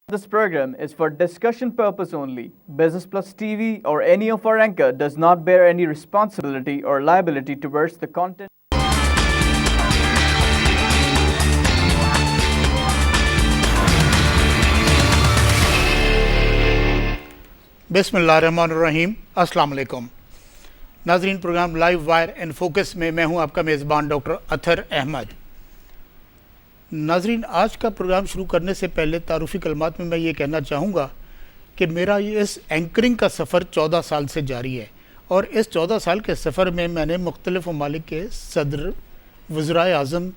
This program is for discussion purpose only. Business Plus TV or any of our anchor does not bear any responsibility or liability towards the content. बिस्मिल्लाहिर्रहमानिर्रहीम, अस्सलाम वालेकुम। नाजरीन, programme live wire and focus में मैं हूं आपका मेज़बान doctor अतर अहमद। नाजरीन, आज का प्रोग्राम शुरू करने से पहले तारुफ़ी कलमात में मैं ये कहना चाहूँगा कि मेरा ये इस एंकरिंग का सफ़र 14 साल से जारी है और इस 14 साल के सफ़र में मैंने मुख्तलिफ़ ममालिक के सदर, वज़राए आज़म,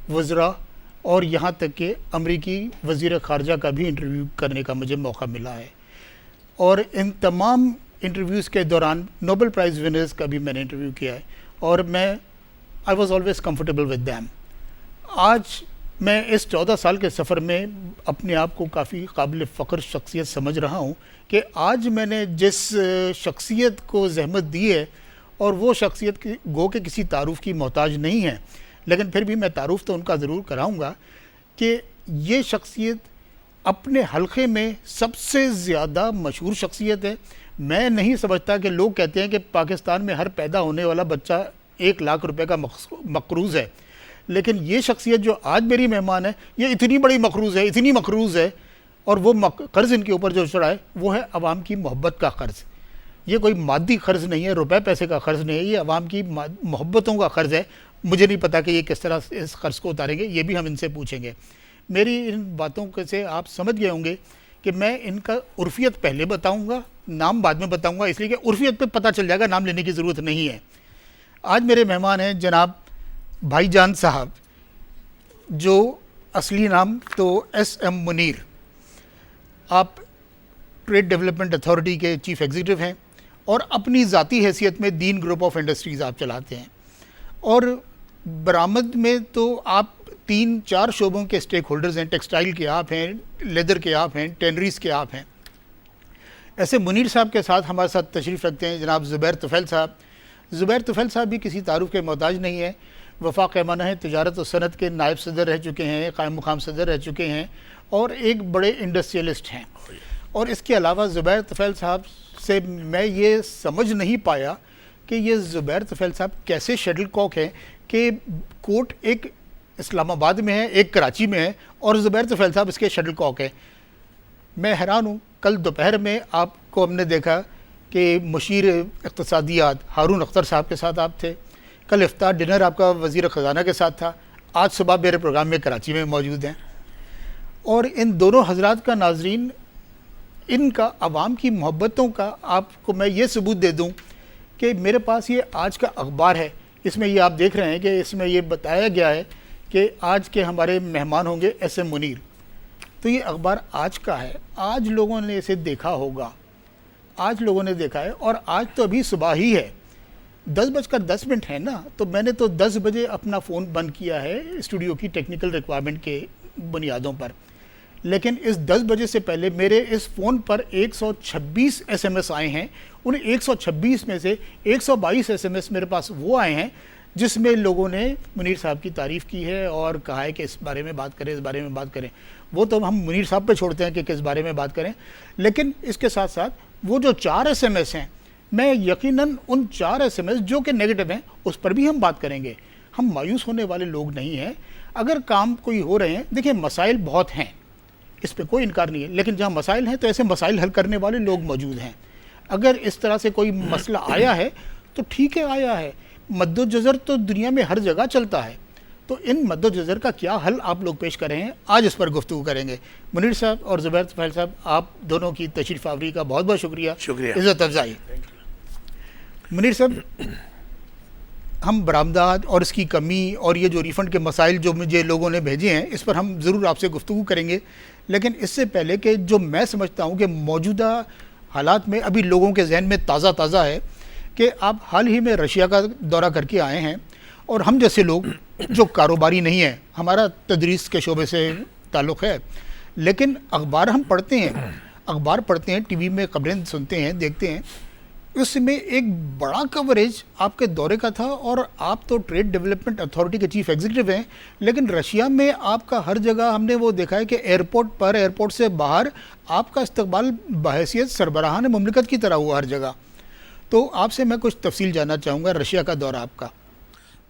वज़रा और यहाँ तक कि अमरीकी वज़ीर ख़ारजा का भी इंटरव्यू करने का मुझे मौका मिला है। और इन तमाम इंटरव्यूज़ के दौरान नोबेल प्राइज़ विनर्स का भी मैंने इंटरव्यू किया है और I was always comfortable with them. आज मैं इस 14 साल के सफ़र में अपने आप को काफ़ी काबिल फ़ख्र शख्सियत समझ रहा हूँ कि आज मैंने जिस शख्सियत को ज़हमत दी है और वो शख्सियत की गो के किसी तारुफ़ की मोहताज नहीं है, लेकिन फिर भी मैं तारुफ़ तो उनका ज़रूर कराऊँगा कि ये शख्सियत अपने हलक़े में सबसे ज़्यादा मशहूर शख्सियत है। मैं नहीं समझता कि लोग कहते हैं कि पाकिस्तान में हर पैदा होने वाला बच्चा 1 लाख रुपए का मक़रूज़ है, लेकिन ये शख्सियत जो आज मेरी मेहमान है ये इतनी बड़ी मक़रूज़ है, इतनी मक़रूज़ है, और वो कर्ज़ इनके ऊपर जो चढ़ा है वो है अवाम की मोहब्बत का कर्ज़। ये कोई मादी कर्ज़ नहीं है, रुपए पैसे का कर्ज़ नहीं है, ये अवाम की मोहब्बतों का कर्ज़ है। मुझे नहीं पता कि ये किस तरह इस कर्ज़ को उतारेंगे, ये भी हम इनसे पूछेंगे। मेरी इन बातों से आप समझ गए होंगे कि मैं इनका उर्फियत पहले बताऊंगा, नाम बाद में बताऊंगा, इसलिए कि उर्फियत पे पता चल जाएगा, नाम लेने की ज़रूरत नहीं है। आज मेरे मेहमान हैं जनाब भाईजान साहब, जो असली नाम तो SM मुनीर। आप ट्रेड डेवलपमेंट अथॉरिटी के चीफ़ एग्जीक्यूटिव हैं और अपनी ज़ाती हैसियत में दीन ग्रुप ऑफ इंडस्ट्रीज़ आप चलाते हैं और बरामद में तो आप 3-4 शोबों के स्टेक होल्डर्स हैं। टेक्सटाइल के आप हैं, लेदर के आप हैं, टेनरीज के आप हैं। ऐसे मुनीर साहब के साथ हमारे साथ तशरीफ़ रखते हैं जनाब ज़ुबैर तुफ़ैल साहब। ज़ुबैर तुफ़ैल साहब भी किसी तारुफ़ के मोहताज नहीं है। वफाक पैमाना है, तिजारत और सनत के नायब सदर रह चुके हैं, कायम मुकाम सदर रह चुके हैं और एक बड़े इंडस्ट्रियलिस्ट हैं। और इसके अलावा ज़ुबैर तुफ़ैल साहब से मैं ये समझ नहीं पाया कि ये ज़ुबैर तुफ़ैल साहब कैसे शटल कॉक हैं कि कोर्ट एक इस्लामाबाद में है, एक कराची में है और ज़ुबैर तुफ़ैल साहब इसके शटल कॉक है। मैं हैरान हूँ। कल दोपहर में आपको हमने देखा कि मुशीर इक़्तिसादियात हारून अख्तर साहब के साथ आप थे। कल इफ्तार डिनर आपका वज़ीर ख़ज़ाना के साथ था। आज सुबह मेरे प्रोग्राम में कराची में मौजूद हैं। और इन दोनों हज़रात का, नाज़रीन, इनका अवाम की मोहब्बतों का आपको मैं ये सबूत दे दूँ कि मेरे पास ये आज का अखबार है। इसमें ये आप देख रहे हैं कि इसमें ये बताया गया है कि आज के हमारे मेहमान होंगे SM मुनीर। तो ये अखबार आज का है, आज लोगों ने इसे देखा होगा, आज लोगों ने देखा है। और आज तो अभी सुबह ही है, 10:10 है ना, तो मैंने तो 10 बजे अपना फ़ोन बंद किया है स्टूडियो की टेक्निकल रिक्वायरमेंट के बुनियादों पर। लेकिन इस 10 बजे से पहले मेरे इस फ़ोन पर 126 SMS आए हैं। उन 126 में से 122 SMS मेरे पास वो आए हैं जिसमें लोगों ने मुनीर साहब की तारीफ़ की है और कहा है कि इस बारे में बात करें, इस बारे में बात करें। वो तो हम मुनीर साहब पे छोड़ते हैं कि किस बारे में बात करें, लेकिन इसके साथ साथ वो जो 4 SMS हैं, मैं यकीनन उन 4 SMS जो कि नेगेटिव हैं उस पर भी हम बात करेंगे। हम मायूस होने वाले लोग नहीं हैं। अगर काम कोई हो रहे हैं, देखिए मसाइल बहुत हैं, इस पर कोई इनकार नहीं है, लेकिन जहाँ मसाइल हैं तो ऐसे मसाइल हल करने वाले लोग मौजूद हैं। अगर इस तरह से कोई मसला आया है तो ठीक है, आया है। मद्दोजज़र तो दुनिया में हर जगह चलता है, तो इन मद्दोजज़र का क्या हल आप लोग पेश कर रहे हैं, आज इस पर गुफ्तगू करेंगे। मुनीर साहब और ज़ुबैर तुफ़ैल साहब, आप दोनों की तशरीफ़ आवरी का बहुत बहुत शुक्रिया, इज़्ज़त अफ़ज़ाई। मुनीर साहब, हम बरामदात और इसकी कमी और ये जो रिफ़ंड के मसाइल जो मुझे लोगों ने भेजे हैं, इस पर हम ज़रूर आपसे गुफ्तगू करेंगे। लेकिन इससे पहले कि जो मैं समझता हूँ कि मौजूदा हालात में अभी लोगों के जहन में ताज़ा है कि आप हाल ही में रशिया का दौरा करके आए हैं और हम जैसे लोग जो कारोबारी नहीं हैं, हमारा तदरीस के शोबे से ताल्लुक़ है, लेकिन अखबार हम पढ़ते हैं, टीवी में ख़बरें सुनते हैं, देखते हैं। उसमें एक बड़ा कवरेज आपके दौरे का था, और आप तो ट्रेड डेवलपमेंट अथॉरिटी के चीफ एग्जीक्यूटिव हैं, लेकिन रशिया में आपका हर जगह हमने वो देखा है कि एयरपोर्ट पर, एयरपोर्ट से बाहर आपका इस्तकबाल बहैसियत सरबराहान मुमलिकत की तरह हुआ हर जगह। तो आपसे मैं कुछ तफसील जानना चाहूँगा रशिया का दौरा आपका।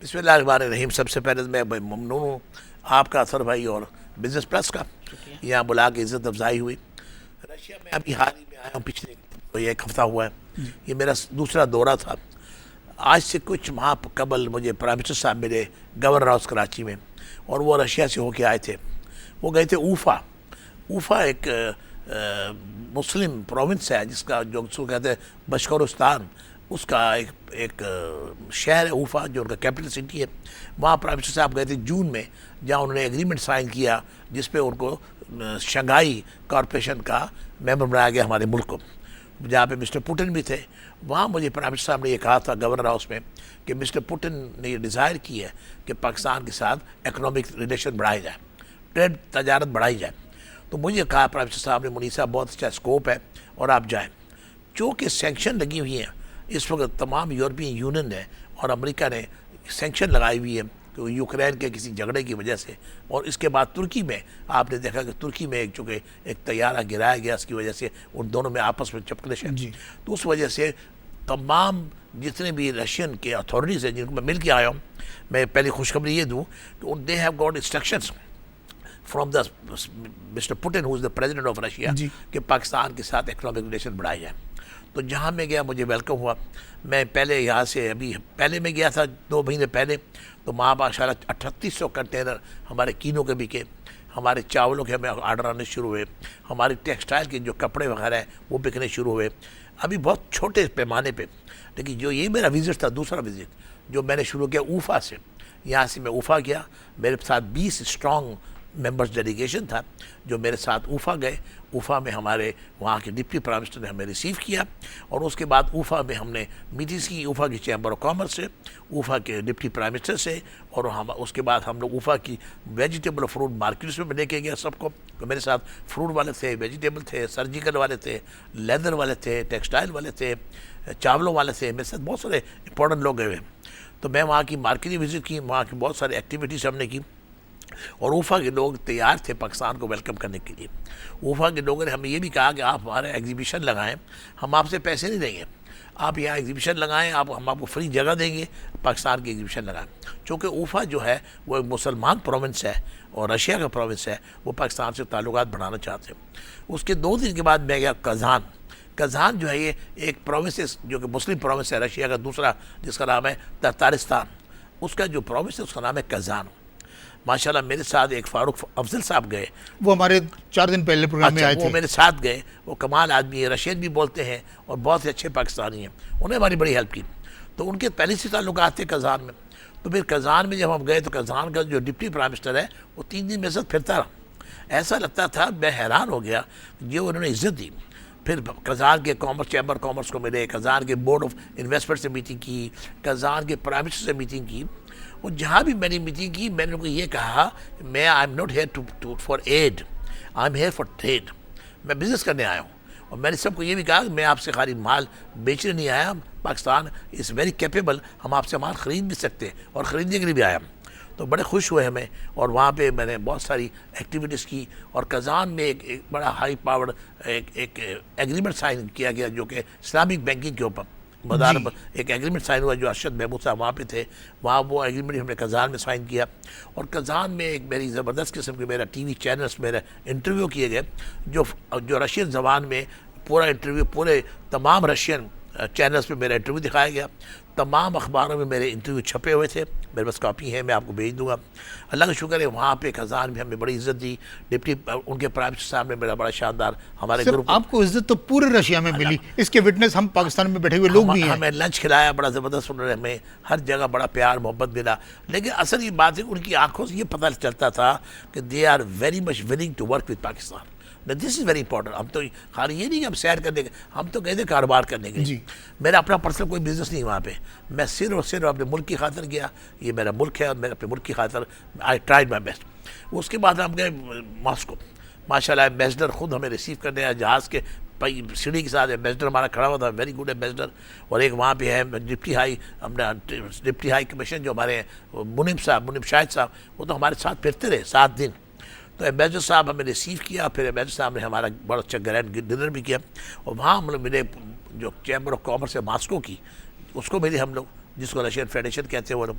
बिस्मिल्लाहिर्रहमानिर्रहीम। सबसे पहले मैं ममनून हूँ आपका असर भाई और बिजनेस प्लस का, यहाँ बुला के इज़्ज़त अफजाई हुई। रशिया में अभी हाल ही में आया हूँ, पिछले तो एक हफ्ता हुआ है, ये मेरा दूसरा दौरा था। आज से कुछ माह कबल मुझे प्राइम मिनिस्टर साहब मिले गवर्नर हाउस कराची में, और वो रशिया से होके आए थे। वो गए थे ऊफा। ऊफा एक मुस्लिम प्रोविंस है जिसका जो कहते हैं बशकोरिस्तान, उसका एक शहर है ऊफा, जो उनका कैपिटल सिटी है। वहाँ प्राइम मिनिस्टर साहब गए थे जून में, जहाँ उन्होंने एग्रीमेंट साइन किया जिस पे उनको शंघाई कॉरपोरेशन का मेंबर बनाया गया हमारे मुल्क को, जहाँ पे मिस्टर पुतिन भी थे। वहाँ मुझे प्राइम मिनिस्टर साहब ने ये कहा था गवर्नर हाउस में कि मिस्टर पुतिन ने ये डिज़ायर की है कि पाकिस्तान के साथ इकनॉमिक रिलेशन बढ़ाए जाए, ट्रेड तजारत बढ़ाई जाए। तो मुझे कहा प्राइम मिनिस्टर साहब ने, मुनीस साहब बहुत अच्छा स्कोप है और आप जाएँ। चूँकि सेंक्शन लगी हुई हैं इस वक्त, तमाम यूरोपियन यूनियन ने और अमेरिका ने सेंक्शन लगाई हुई है तो यूक्रेन के किसी झगड़े की वजह से, और इसके बाद तुर्की में आपने देखा कि तुर्की में चूँकि एक तैयारा गिराया गया, इसकी वजह से उन दोनों में आपस में चपकलिश है। तो उस वजह से तमाम जितने भी रशियन के अथॉरिटीज़ हैं जिनको मैं मिल के आया हूँ, मैं पहले खुशखबरी ये दूँ कि they have got instructions from the mister Putin who is the president of Russia कि पाकिस्तान के साथ इकनॉमिक रिलेशन बढ़ाए जाए। तो जहाँ मैं गया मुझे वेलकम हुआ। मैं पहले यहाँ से अभी पहले मैं गया था 2 महीने पहले, तो वहाँ माशाल्लाह 3800 कंटेनर हमारे कीनों के बिके, हमारे चावलों के हमें आर्डर आने शुरू हुए, हमारे टेक्सटाइल के जो कपड़े वगैरह हैं वो बिकने शुरू हुए, अभी बहुत छोटे पैमाने पे। लेकिन जो ये मेरा विज़िट था, दूसरा विज़िट जो मैंने शुरू किया ऊफा से, यहाँ से मैं ऊफा गया, मेरे साथ 20 स्ट्रॉन्ग मेंबर्स डेलीगेशन था जो मेरे साथ ऊफा गए। ऊफा में हमारे वहाँ के डिप्टी प्राइम मिनिस्टर ने हमें रिसीव किया, और उसके बाद ऊफा में हमने मीटिंग्स की, ऊफा की चैम्बर ऑफ कॉमर्स से, ऊफा के डिप्टी प्राइम मिनिस्टर से, और हम उसके बाद हम लोग ऊफा की वेजिटेबल और फ्रूट मार्केट्स में लेके गया सबको। तो मेरे साथ फ्रूट वाले थे, वेजिटेबल थे, सर्जिकल वाले थे, लेदर वाले थे, टेक्सटाइल वाले थे, चावलों वाले थे, मेरे साथ बहुत सारे इंपॉर्टेंट लोग गए हुए। तो मैं वहाँ की मार्केट विज़िट की, वहाँ की बहुत सारी एक्टिविटीज़ हमने की, और ऊफा के लोग तैयार थे पाकिस्तान को वेलकम करने के लिए। ऊफा के लोगों ने हमें ये भी कहा कि आप हमारे एग्जीबिशन लगाएं, हम आपसे पैसे नहीं देंगे, आप यहाँ एग्जीबिशन लगाएं, हम आपको फ्री जगह देंगे, पाकिस्तान की एग्जीबिशन लगाएं। चूँकि ऊफा जो है वो एक मुसलमान प्रोविंस है और रशिया का प्रोविंस है, वो पाकिस्तान से ताल्लुकात बढ़ाना चाहते हैं। उसके 2 दिन के बाद मैं गया कज़ान। कज़ान जो है ये एक प्रोविंस जो कि मुस्लिम प्रोविंस है रशिया का दूसरा, जिसका नाम है ततारिस्तान, उसका जो प्रोविंस है उसका नाम है कज़ान। माशाल्लाह मेरे साथ एक फारूक अफजल साहब गए, वो हमारे 4 दिन पहले प्रोग्राम में आए थे। वो मेरे साथ गए, वो कमाल आदमी है, रशियन भी बोलते हैं और बहुत ही अच्छे पाकिस्तानी हैं, उन्हें हमारी बड़ी हेल्प की। तो उनके पहले से ताल्लुकात थे कज़ान में। तो फिर कज़ान में जब हम गए तो कज़ान का जो डिप्टी प्राइम मिनिस्टर है वो 3 दिन मेरे साथ फिरता रहा। ऐसा लगता था, मैं हैरान हो गया जो उन्होंने इज़्ज़त दी। फिर कज़ान के कॉमर्स चैम्बर कॉमर्स को मिले, कज़ान के बोर्ड ऑफ इन्वेस्टमेंट से मीटिंग की, कज़ान के प्राइम मिनिस्टर से मीटिंग की। और जहाँ भी मैंने मीटिंग की मैंने उनको ये कहा मैं I am not here to for aid, I am here for trade, मैं बिज़नेस करने आया हूँ। और मैंने सबको ये भी कहा कि मैं आपसे खाली माल बेचने नहीं आया, पाकिस्तान इज़ वेरी कैपेबल, हम आपसे माल ख़रीद भी सकते हैं और ख़रीदने के लिए भी आया। तो बड़े खुश हुए हमें, और वहाँ पे मैंने बहुत सारी एक्टिविटीज़ की। और कज़ान में एक बड़ा हाई पावर्ड एक एग्रीमेंट साइन किया गया जो कि इस्लामिक बैंकिंग के ऊपर मदार एक एग्रीमेंट साइन हुआ, जो अरशद महमूद साहब वहाँ पे थे, वहाँ वो एग्रीमेंट हमने कज़ान में साइन किया। और कज़ान में एक मेरी ज़बरदस्त किस्म के मेरा टीवी चैनल्स मेरे इंटरव्यू किए गए, जो रशियन ज़बान में पूरा इंटरव्यू, पूरे तमाम रशियन चैनल्स पे मेरा इंटरव्यू दिखाया गया, तमाम अखबारों में मेरे इंटरव्यू छपे हुए थे, मेरे पास कॉपी है, मैं आपको भेज दूंगा। अल्लाह का शुक्र है वहाँ पे कज़ान में हमें बड़ी इज़्ज़त दी। डिप्टी उनके प्राइम मिनिस्टर साहब ने मेरा बड़ा शानदार हमारे ग्रुप। आपको इज़्ज़त तो पूरे रशिया में मिली, इसके विटनेस हम पाकिस्तान में बैठे हुए लोग भी हैं। हमें लंच खिलाया बड़ा ज़बरदस्त, उन्होंने हमें हर जगह बड़ा प्यार मोहब्बत मिला। लेकिन असल ये बात है, उनकी आंखों से ये पता चलता था कि they are very much willing to work with Pakistan. This is very important. हम तो खाली ये नहीं कि हम सैर करने के, हम तो कहते कारोबार करने के। मेरा अपना पर्सनल कोई बिजनेस नहीं वहाँ पे, मैं सिर्फ और सिर्फ अपने मुल्क की खातिर गया, ये मेरा मुल्क है और मैं अपने मुल्क की खातिर आई ट्राइड माई बेस्ट। उसके बाद हम गए मॉस्को, माशाल्लाह एम्बेसडर ख़ुद हमें रिसीव करने आया, जहाज़ के सीढ़ी के साथ एम्बेसडर हमारा खड़ा हुआ था, वेरी गुड एम्बेसडर। और एक वहाँ पे है डिप्टी हाई कमीशन जो हमारे मुनीब शाहिद साहब, वो तो हमारे साथ फिरते रहे 7 दिन। तो एम्बेसडर साहब हमें रिसीव किया, फिर एम्बेसडर साहब ने हमारा बड़ा अच्छा ग्रैंड डिनर भी किया। और वहाँ हम लोग मिले जो चैम्बर ऑफ कॉमर्स है मॉस्को की, उसको मिले हम लोग, जिसको रशियन फेडरेशन कहते हैं वो लोग।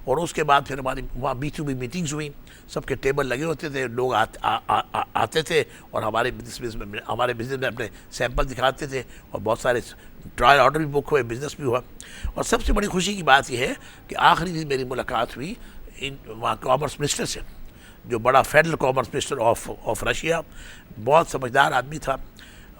और उसके बाद फिर हमारी वहाँ B2B मीटिंग्स हुई, सबके टेबल लगे होते थे, लोग आते थे और हमारे बिजनेस में अपने सैंपल दिखाते थे, और बहुत सारे ट्रायल ऑर्डर भी बुक हुए, बिजनेस भी हुआ। और सबसे बड़ी खुशी की बात यह है कि आखिरी दिन मेरी मुलाकात हुई वहाँ कॉमर्स मिनिस्टर से, जो बड़ा federal commerce minister of Russia, बहुत समझदार आदमी था,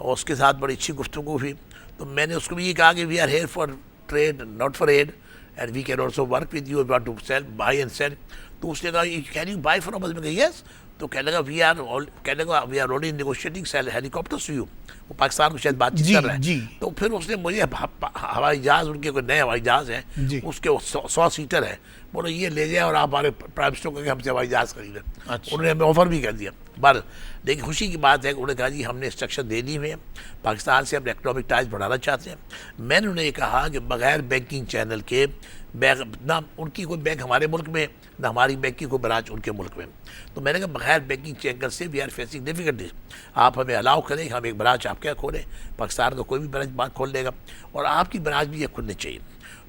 और उसके साथ बड़ी अच्छी गुफ्तगू हुई। तो मैंने उसको भी ये कहा कि we are here for trade not for aid, and we can also work with you, want to sell buy and sell. तो उसने कहा can you buy from us? मैं कहा यस। तो कहने लगा we are already negotiating sell helicopters to you. वो पाकिस्तान को शायद बातचीत कर रहा है। तो फिर उसने मुझे हवाई जहाज़, उनके कोई नए हवाई जहाज़ हैं, उसके 100 सीटर है, बोले ये ले जाए और आप हमारे प्राइम मिनिस्टर को हमसे हवाई जहाज़ खरीदें। अच्छा। उन्होंने हमें ऑफर भी कर दिया। बल लेकिन खुशी की बात है कि उन्होंने कहा जी हमने इंस्ट्रक्शन दे दी हुई है, पाकिस्तान से अपने इकनॉमिक टाइज बढ़ाना चाहते हैं। मैंने उन्हें ये कहा कि बगैर बैंकिंग चैनल के ना उनकी कोई बैंक हमारे मुल्क में, ना हमारी बैंक की कोई ब्रांच उनके मुल्क में। तो मैंने कहा बगैर बैंकिंग चैनल से वी आर फेसिंग डिफिकल्टीज, आप हमें अलाउ करें, हम एक ब्रांच आपके यहाँ खोलें, पाकिस्तान का कोई भी ब्रांच बात खोल लेगा, और आपकी ब्रांच भी ये खुलनी चाहिए।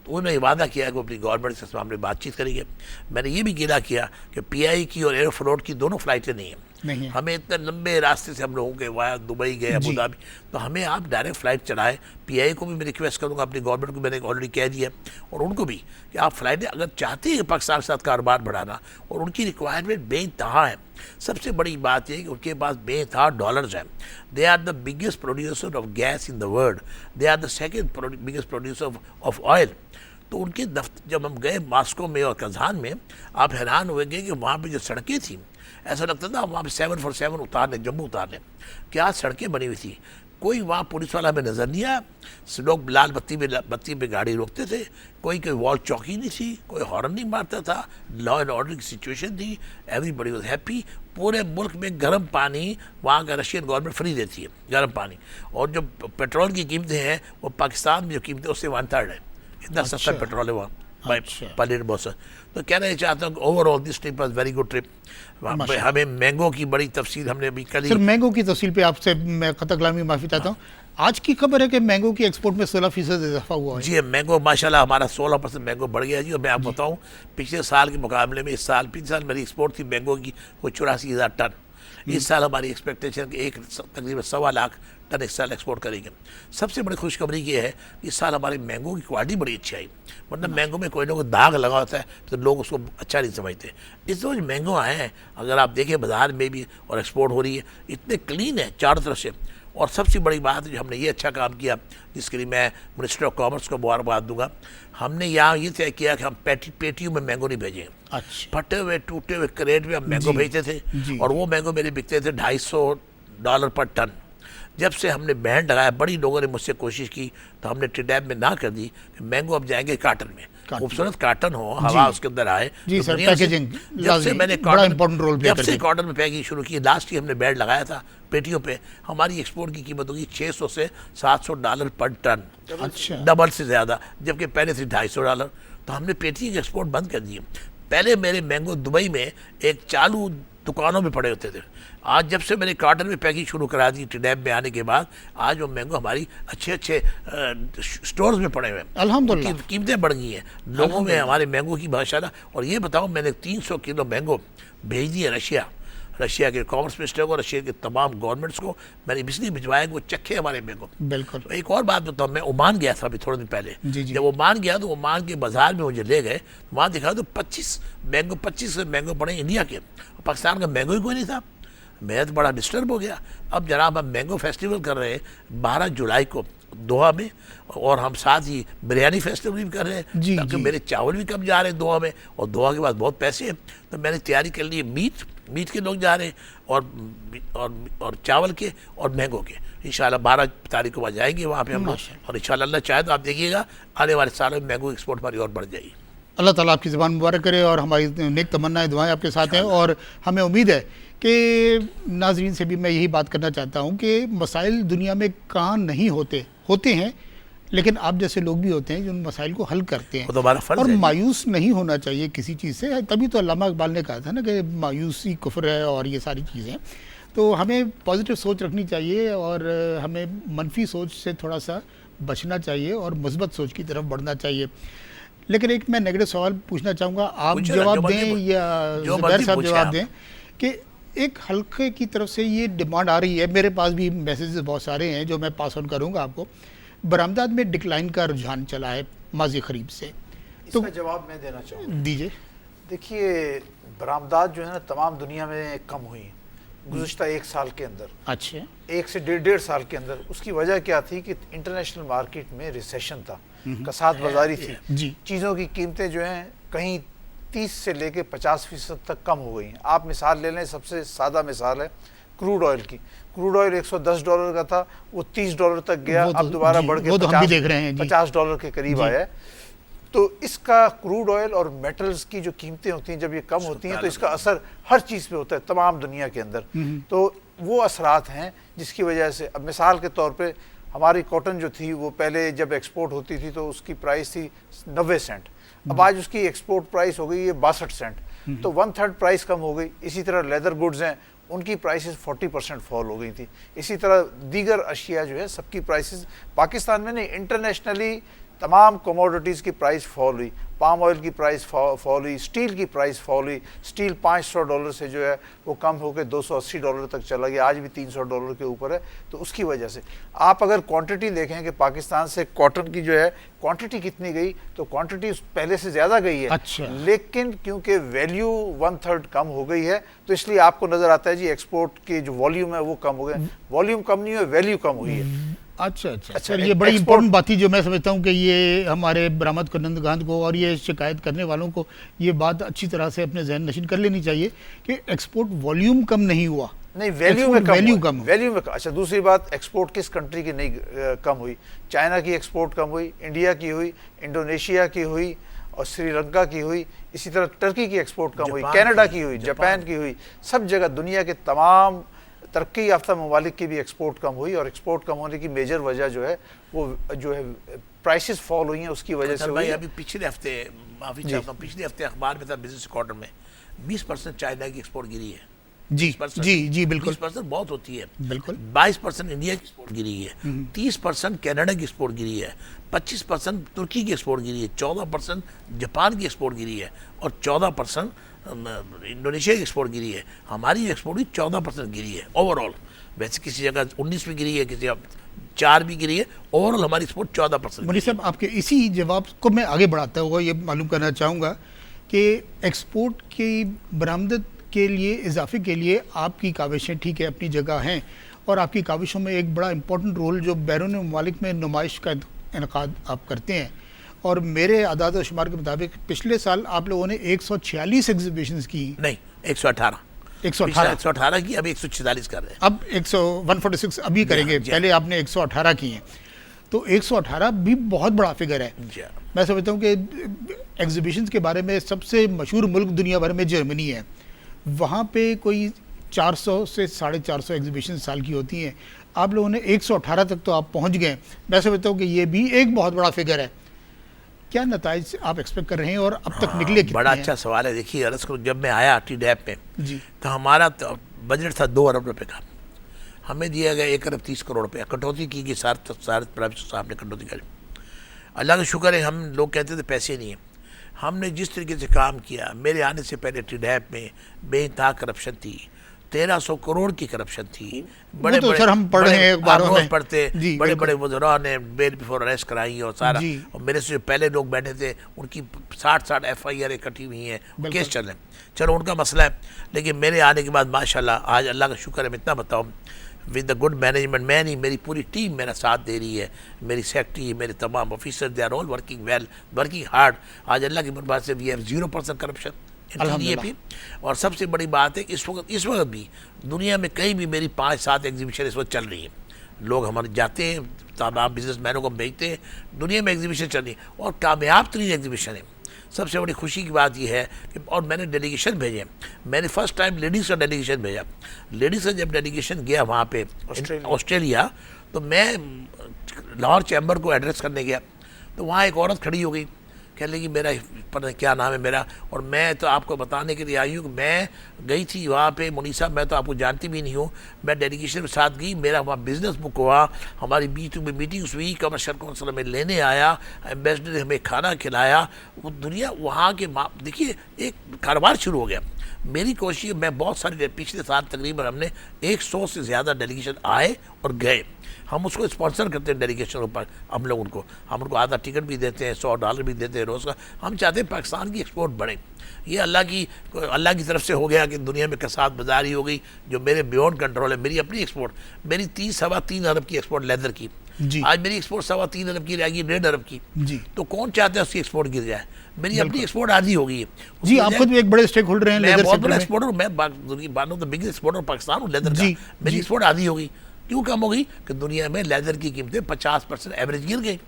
तो उन्होंने वादा किया कि वो अपनी गवर्नमेंट से इस मामले में बातचीत करेंगे। मैंने ये भी गिला किया कि PI की और एयरफ्लोट की दोनों फ्लाइटें नहीं हैं। हमें इतने लंबे रास्ते से हम लोगों के वाया दुबई गए, अबू धाबी, तो हमें आप डायरेक्ट फ़्लाइट चलाएं। PI को भी मैं रिक्वेस्ट करूँगा, अपनी गवर्नमेंट को मैंने ऑलरेडी कह दिया, और उनको भी कि आप फ्लाइटें अगर चाहते हैं पाकिस्तान के साथ कारोबार बढ़ाना, और उनकी रिक्वायरमेंट बेइंतहा है। सबसे बड़ी बात यह कि उनके पास बेइंतहा डॉलर्स हैं। They are the biggest producer of gas in the world, they are the second biggest producer of oil. तो उनके दफ्तर जब हम गए मॉस्को में और कज़ान में, आप हैरान हुएंगे कि वहाँ पे जो सड़कें थी, ऐसा लगता था वहाँ पे 747 उतारने, जम्मू उतारने, क्या सड़कें बनी हुई थी। कोई वहाँ पुलिस वाला हमें नज़र नहीं आया, लोग लाल बत्ती पे गाड़ी रोकते थे, कोई वॉल चौकी नहीं थी, कोई हॉर्न नहीं मारता था, लॉ एंड ऑर्डर की सिचुएशन थी, एवरीबडी वाज हैप्पी। पूरे मुल्क में गर्म पानी वहाँ का रशियन गवर्नमेंट फ्री देती है, गर्म पानी। और जो पेट्रोल की कीमतें हैं वो पाकिस्तान में जो कीमतें उससे 1/3 है, इतना सस्ता पेट्रोल है वहाँ पर लीटर बहुत सा। तो कहना ये चाहता हूँ कि overall this trip was very good trip. हमें मैंगो की बड़ी तफसील हमने अभी कल ही। मैंगो की तफसील पे आपसे मैं कतकलामी माफ़ी चाहता हूँ। आज की खबर है कि मैंगो की एक्सपोर्ट में 16% इजाफा हुआ है। जी मैंगो माशाल्लाह हमारा 16% मैंगो बढ़ गया जी। और मैं आपको बताऊँ पिछले साल के मुकाबले में इस साल, पिछले साल मेरी एक्सपोर्ट थी मैंगो की वो 84,000 टन। इस साल हमारी एक्सपेक्टेशन कि तकरीबन 1.25 लाख टन इस साल एक्सपोर्ट करेंगे। सबसे बड़ी खुशखबरी ये है कि इस साल हमारे मैंगो की क्वालिटी बड़ी अच्छी आई। मतलब मैंगो में कोई ना कोई दाग लगा होता है तो लोग उसको अच्छा नहीं समझते। इस रोज मैंगो आए हैं, अगर आप देखें बाजार में भी, और एक्सपोर्ट हो रही है, इतने क्लीन है चारों तरफ से। और सबसे बड़ी बात है जो हमने ये अच्छा काम किया, जिसके लिए मैं मिनिस्टर ऑफ कॉमर्स को मुबारकबाद दूंगा। हमने यहाँ ये तय किया कि हम पेटियों में मैंगो नहीं भेजेंगे। अच्छा। फटे हुए टूटे हुए क्रेट में हम मैंगो भेजते थे, और वो मैंगो मेरे बिकते थे $250 पर टन। जब से हमने बैन लगाया, बड़ी लोगों ने मुझसे कोशिश की, तो हमने टिडैब में ना कर दी कि मैंगो अब जाएंगे कार्टन में, खूबसूरत कार्टन हो, हवा उसके अंदर आए। जी सर, पैकेजिंग जब से मैंने बड़ा इंपॉर्टेंट रोल जब से कॉटन में पैकिंग शुरू की, लास्ट ईयर हमने बैन लगाया था पेटियों पे, हमारी एक्सपोर्ट की कीमत होगी $600 से $700 पर टन। अच्छा। डबल से ज़्यादा, जबकि पहले थी $250। तो हमने पेटी की एक्सपोर्ट बंद कर दी। पहले मेरे मैंगो दुबई में एक चालू दुकानों में पड़े होते थे। आज जब से मैंने कॉटन में पैकिंग शुरू करा दी टिडैब में आने के बाद, आज वो मैंगो हमारी अच्छे स्टोर्स में पड़े हुए हैं। अल्हम्दुलिल्लाह कीमतें बढ़ गई हैं लोगों में हमारे मैंगो की माशाल्लाह। और ये बताओ, मैंने 300 किलो मैंगो भेज दिए रशिया के कॉमर्स मिनिस्टर को, रशिया के तमाम गवर्नमेंट्स को मैंने इसलिए भिजवाया कि वो चखे हमारे मैंगो। बिल्कुल। एक और बात बताऊँ, मैं ओमान गया था अभी थोड़े दिन पहले। जब ओमान गया तो ओमान के बाजार में मुझे ले गए, वहाँ दिखा तो 25 मैंगो पड़े इंडिया के, पाकिस्तान का मैंगो ही कोई नहीं था। मैं तो बड़ा डिस्टर्ब हो गया। अब जनाब हम मैंगो फेस्टिवल कर रहे हैं 12 जुलाई को दोहा में, और हम साथ ही बिरयानी फेस्टिवल भी कर रहे हैं, ताकि मेरे चावल भी कम जा रहे हैं दोहा में, और दोहा के बाद बहुत पैसे हैं। तो मैंने तैयारी कर ली, मीट के लोग जा रहे हैं, और चावल के और मैंगो के। इंशाल्लाह 12 तारीख को वहाँ जाएंगे वहाँ पे हम लोग, और इंशाल्लाह अल्लाह चाहे तो आप देखिएगा आने वाले सालों में मैंगो एक्सपोर्ट हमारी और बढ़ जाएगी। अल्लाह ताला आपकी ज़बान मुबारक करे और हमारी नेक तमन्नाएं दुआएं आपके साथ हैं। और हमें उम्मीद है कि नाजरीन से भी मैं यही बात करना चाहता हूँ कि मसाइल दुनिया में कहाँ नहीं होते हैं, लेकिन आप जैसे लोग भी होते हैं जो उन मसाइल को हल करते हैं। वो तो हमारा फर्ज और है। मायूस नहीं होना चाहिए किसी चीज़ से। तभी तो अल्लामा इकबाल ने कहा था ना कि मायूसी कुफ्र है और ये सारी चीज़ें। तो हमें पॉजिटिव सोच रखनी चाहिए और हमें मनफी सोच से थोड़ा सा बचना चाहिए और मुस्बत सोच की तरफ बढ़ना चाहिए। लेकिन एक मैं नेगेटिव सवाल पूछना चाहूँगा, आप पूछिए ना, जवाब जो मर्जी दें या जो ज़ुबैर मर्जी साहब पूछिए जवाब आप। दें कि एक हल्के की तरफ से ये डिमांड आ रही है, मेरे पास भी मैसेजेस बहुत सारे हैं जो मैं पास ऑन करूँगा आपको। बरामदात में डिक्लाइन का रुझान चला है माजी खरीब से, तो इसका जवाब मैं देना चाहूँगा। दीजिए। देखिए, बरामदात जो है ना तमाम दुनिया में कम हुई हैं गुज़श्ता एक साल के अंदर, अच्छा, 1 से डेढ़ साल के अंदर। उसकी वजह क्या थी कि इंटरनेशनल मार्केट में रिसेशन था, कसाद बाजारी थी जी। चीज़ों की कीमतें जो हैं कहीं 30 से लेके 50% तक कम हो गई हैं। आप मिसाल ले लें, सबसे सादा मिसाल है क्रूड ऑयल की। क्रूड ऑयल $110 का था, वो $30 तक गया, वो तो- अब दोबारा जी, बढ़ के वो तो हम भी देख रहे हैं, जी। $50 के करीब जी। आया है। तो इसका क्रूड ऑयल और मेटल्स की जो कीमतें होती हैं जब ये कम होती हैं तो इसका असर हर चीज़ पे होता है तमाम दुनिया के अंदर। तो वो असरात हैं जिसकी वजह से, अब मिसाल के तौर पे हमारी कॉटन जो थी वो पहले जब एक्सपोर्ट होती थी तो उसकी प्राइस थी 90 सेंट, अब आज उसकी एक्सपोर्ट प्राइस हो गई है 62 सेंट, तो 1/3 प्राइस कम हो गई। इसी तरह लेदर गुड्स हैं, उनकी प्राइसेस 40% फॉल हो गई थी। इसी तरह दीगर अशिया जो है सबकी प्राइसेस पाकिस्तान में नहीं, इंटरनेशनली तमाम कमोडिटीज़ की प्राइस फॉल हुई। पाम ऑयल की प्राइस फॉल हुई, स्टील की प्राइस फॉल हुई। स्टील $500 से जो है वो कम होकर $280 तक चला गया, आज भी $300 के ऊपर है। तो उसकी वजह से आप अगर क्वांटिटी देखें कि पाकिस्तान से कॉटन की जो है क्वांटिटी कितनी गई, तो क्वांटिटी पहले से ज़्यादा गई है। अच्छा। लेकिन क्योंकि वैल्यू 1/3 कम हो गई है तो इसलिए आपको नज़र आता है जी एक्सपोर्ट की जो वॉल्यूम है वो कम हो गया। वॉल्यूम कम नहीं हुई, वैल्यू कम हुई है। अच्छा अच्छा अच्छा, सर, ये बड़ी एक्सपोर्ट- इंपॉर्टेंट बात थी जो मैं समझता हूँ कि ये हमारे बरामद करने को और ये शिकायत करने वालों को ये बात अच्छी तरह से अपने जहन नशीन कर लेनी चाहिए कि एक्सपोर्ट वॉल्यूम कम नहीं हुआ, नहीं, वैल्यू में एक्सपोर्ट कम वैल्यू हुआ। कम हुआ। वैल्यू में अच्छा, दूसरी बात, एक्सपोर्ट किस कंट्री की नहीं कम हुई? चाइना की एक्सपोर्ट कम हुई, इंडिया की हुई, इंडोनेशिया की हुई और श्रीलंका की हुई। इसी तरह टर्की की एक्सपोर्ट कम हुई, जापान कनाडा की, की हुई, जापान जापान की हुई। सब जगह दुनिया के तमाम तरक्की याफ्ता ममालिक की भी एक्सपोर्ट कम हुई और एक्सपोर्ट कम होने की मेजर वजह जो है वो जो है प्राइसेस फॉल हुई हैं, उसकी वजह से चल हुई भाई, है। अभी पिछले हफ्ते, माफी चाहता हूँ, पिछले हफ्ते अखबार में था बिजनेस क्वार्टर में 20% चाइना की एक्सपोर्ट गिरी है। जी 20%, जी जी बिल्कुल 20% बहुत होती है। बिल्कुल। 22% इंडिया की एक्सपोर्ट गिरी है, 30% कनाडा की एक्सपोर्ट गिरी है, 25% तुर्की की एक्सपोर्ट गिरी है, 14% जापान की एक्सपोर्ट गिरी है और 14% इंडोनेशिया की एक्सपोर्ट गिरी है। हमारी एक्सपोर्ट भी 14% गिरी है ओवरऑल। वैसे किसी जगह 19 भी गिरी है, किसी जगह 4 भी गिरी है, ओवरऑल हमारी एक्सपोर्ट 14%। मनी साहब, आपके इसी जवाब को मैं आगे बढ़ाता हुआ ये मालूम करना चाहूँगा कि एक्सपोर्ट की बरामदत के लिए, इजाफे के लिए आपकी काविशें ठीक है अपनी जगह हैं और आपकी काविशों में एक बड़ा इंपॉर्टेंट रोल जो बैरून ममालिक में नुमाइश का इनकाद आप करते हैं। और मेरे आदाद और शुमार के मुताबिक पिछले साल आप लोगों ने 146 एग्जीबिशंस की। नहीं, 118 118 की, अभी 146 कर रहे हैं। अब 146 अभी करेंगे, जी। पहले आपने 118 की हैं, तो 118 भी बहुत बड़ा फिगर है। जी। मैं समझता हूँ कि एग्जीबिशंस के बारे में सबसे मशहूर मुल्क दुनिया भर में जर्मनी है, वहाँ पे कोई 400 से 450 एग्जीबिशन साल की होती हैं। आप लोगों ने 118 तक तो आप पहुँच गए। मैं समझता हूँ कि ये भी एक बहुत बड़ा फिगर है। क्या नताइज आप एक्सपेक्ट कर रहे हैं और अब तक निकले कितने बड़ा हैं? अच्छा सवाल है। देखिए अर्ज करो, जब मैं आया TDAP में जी। तो हमारा बजट था 2 अरब रुपए का, हमें दिया गया 1 अरब 30 करोड़ रुपया। कटौती की गई, सारे प्राइवेट साहब ने कटौती करी। अल्लाह का शुक्र है, हम लोग कहते थे पैसे नहीं है। हमने जिस तरीके से काम किया, मेरे आने से पहले TDAP में बेइंतहा करप्शन थी, 1300 करोड़ की करप्शन थी। वो तो सर हम पढ़ रहे हैं अखबारों में। पढ़ते, जी, बड़े बिल्कुल। बड़े वज़रा ने बेल बिफोर अरेस्ट कराई और सारा। जी। और मेरे से जो पहले लोग बैठे थे उनकी 60 FIR इकट्ठी हुई हैं, बिल्कुल। केस चल रहे हैं। चलो उनका मसला है, लेकिन मेरे आने के बाद माशाल्लाह आज अल्लाह का शुक्र है, मैं इतना बताऊँ, विद द गुड मैनेजमेंट, मैं नहीं, मेरी पूरी टीम मेरा साथ दे रही है, मेरी सेक्रेटरी, मेरे तमाम officer, they are all working well, working hard. आज अल्लाह की मेहरबानी से we have 0% corruption in TDAP। और सबसे बड़ी बात है, इस वक्त भी दुनिया में कहीं भी मेरी 5-7 एग्जीबिशन इस वक्त चल रही है। लोग हमारे जाते हैं, तमाम बिजनेसमैनों को भेजते हैं, दुनिया में एग्जीबिशन चल रही है और कामयाब तरीन एग्जीबिशन है। सबसे बड़ी खुशी की बात यह है कि और मैंने डेलीगेशन भेजे, मैंने फर्स्ट टाइम लेडीज़ का डेलीगेशन भेजा। लेडीज़ का जब डेलीगेशन गया वहाँ पे ऑस्ट्रेलिया, तो मैं लाहौर चैम्बर को एड्रेस करने गया, तो वहाँ एक औरत खड़ी हो गई, कह लगी मेरा पता नहीं क्या नाम है मेरा, और मैं तो आपको बताने के लिए आई हूँ कि मैं गई थी वहाँ पे मुनीसा, मैं तो आपको जानती भी नहीं हूँ, मैं डेलीगेशन के साथ गई, मेरा वहाँ बिजनेस बुक हुआ, हमारी बीच में मीटिंग्स हुई, कमर्शियल काउंसिल में लेने आया, एम्बेसडर ने हमें खाना खिलाया, वो दुनिया वहाँ के देखिए एक कारोबार शुरू हो गया। मेरी कोशिश, मैं बहुत सारे पिछले साल तकरीबन हमने 100 से ज़्यादा डेलीगेशन आए और गए, हम उसको स्पॉन्सर करते हैं डेलीगेशन पर, हम लोग हम उनको आधा टिकट भी देते हैं, $100 भी देते हैं रोज़ का। हम चाहते हैं पाकिस्तान की एक्सपोर्ट बढ़े। ये अल्लाह की तरफ से हो गया कि दुनिया में कसाद बाजारी हो गई जो मेरे बियॉन्ड कंट्रोल है। मेरी अपनी एक्सपोर्ट, मेरी 3-3.25 अरब की एक्सपोर्ट लेदर की जी। आज मेरी एक्सपोर्ट 3.25 अरब की रहेगी, 1.5 अरब की जी। तो कौन चाहता है उसकी एक्सपोर्ट गिर जाए? मेरी अपनी एक्सपोर्ट आधी हो गई है जी। आप खुद भी एक बड़े स्टेक होल्डर हैं, मैं बहुत बड़ा एक्सपोर्टर, मैं one of the biggest exporter Pakistan हूँ लेदर का। मेरी एक्सपोर्ट आधी हो गई, क्यों कम हो गई? कि दुनिया में लेदर की कीमतें 50% एवरेज गिर गई।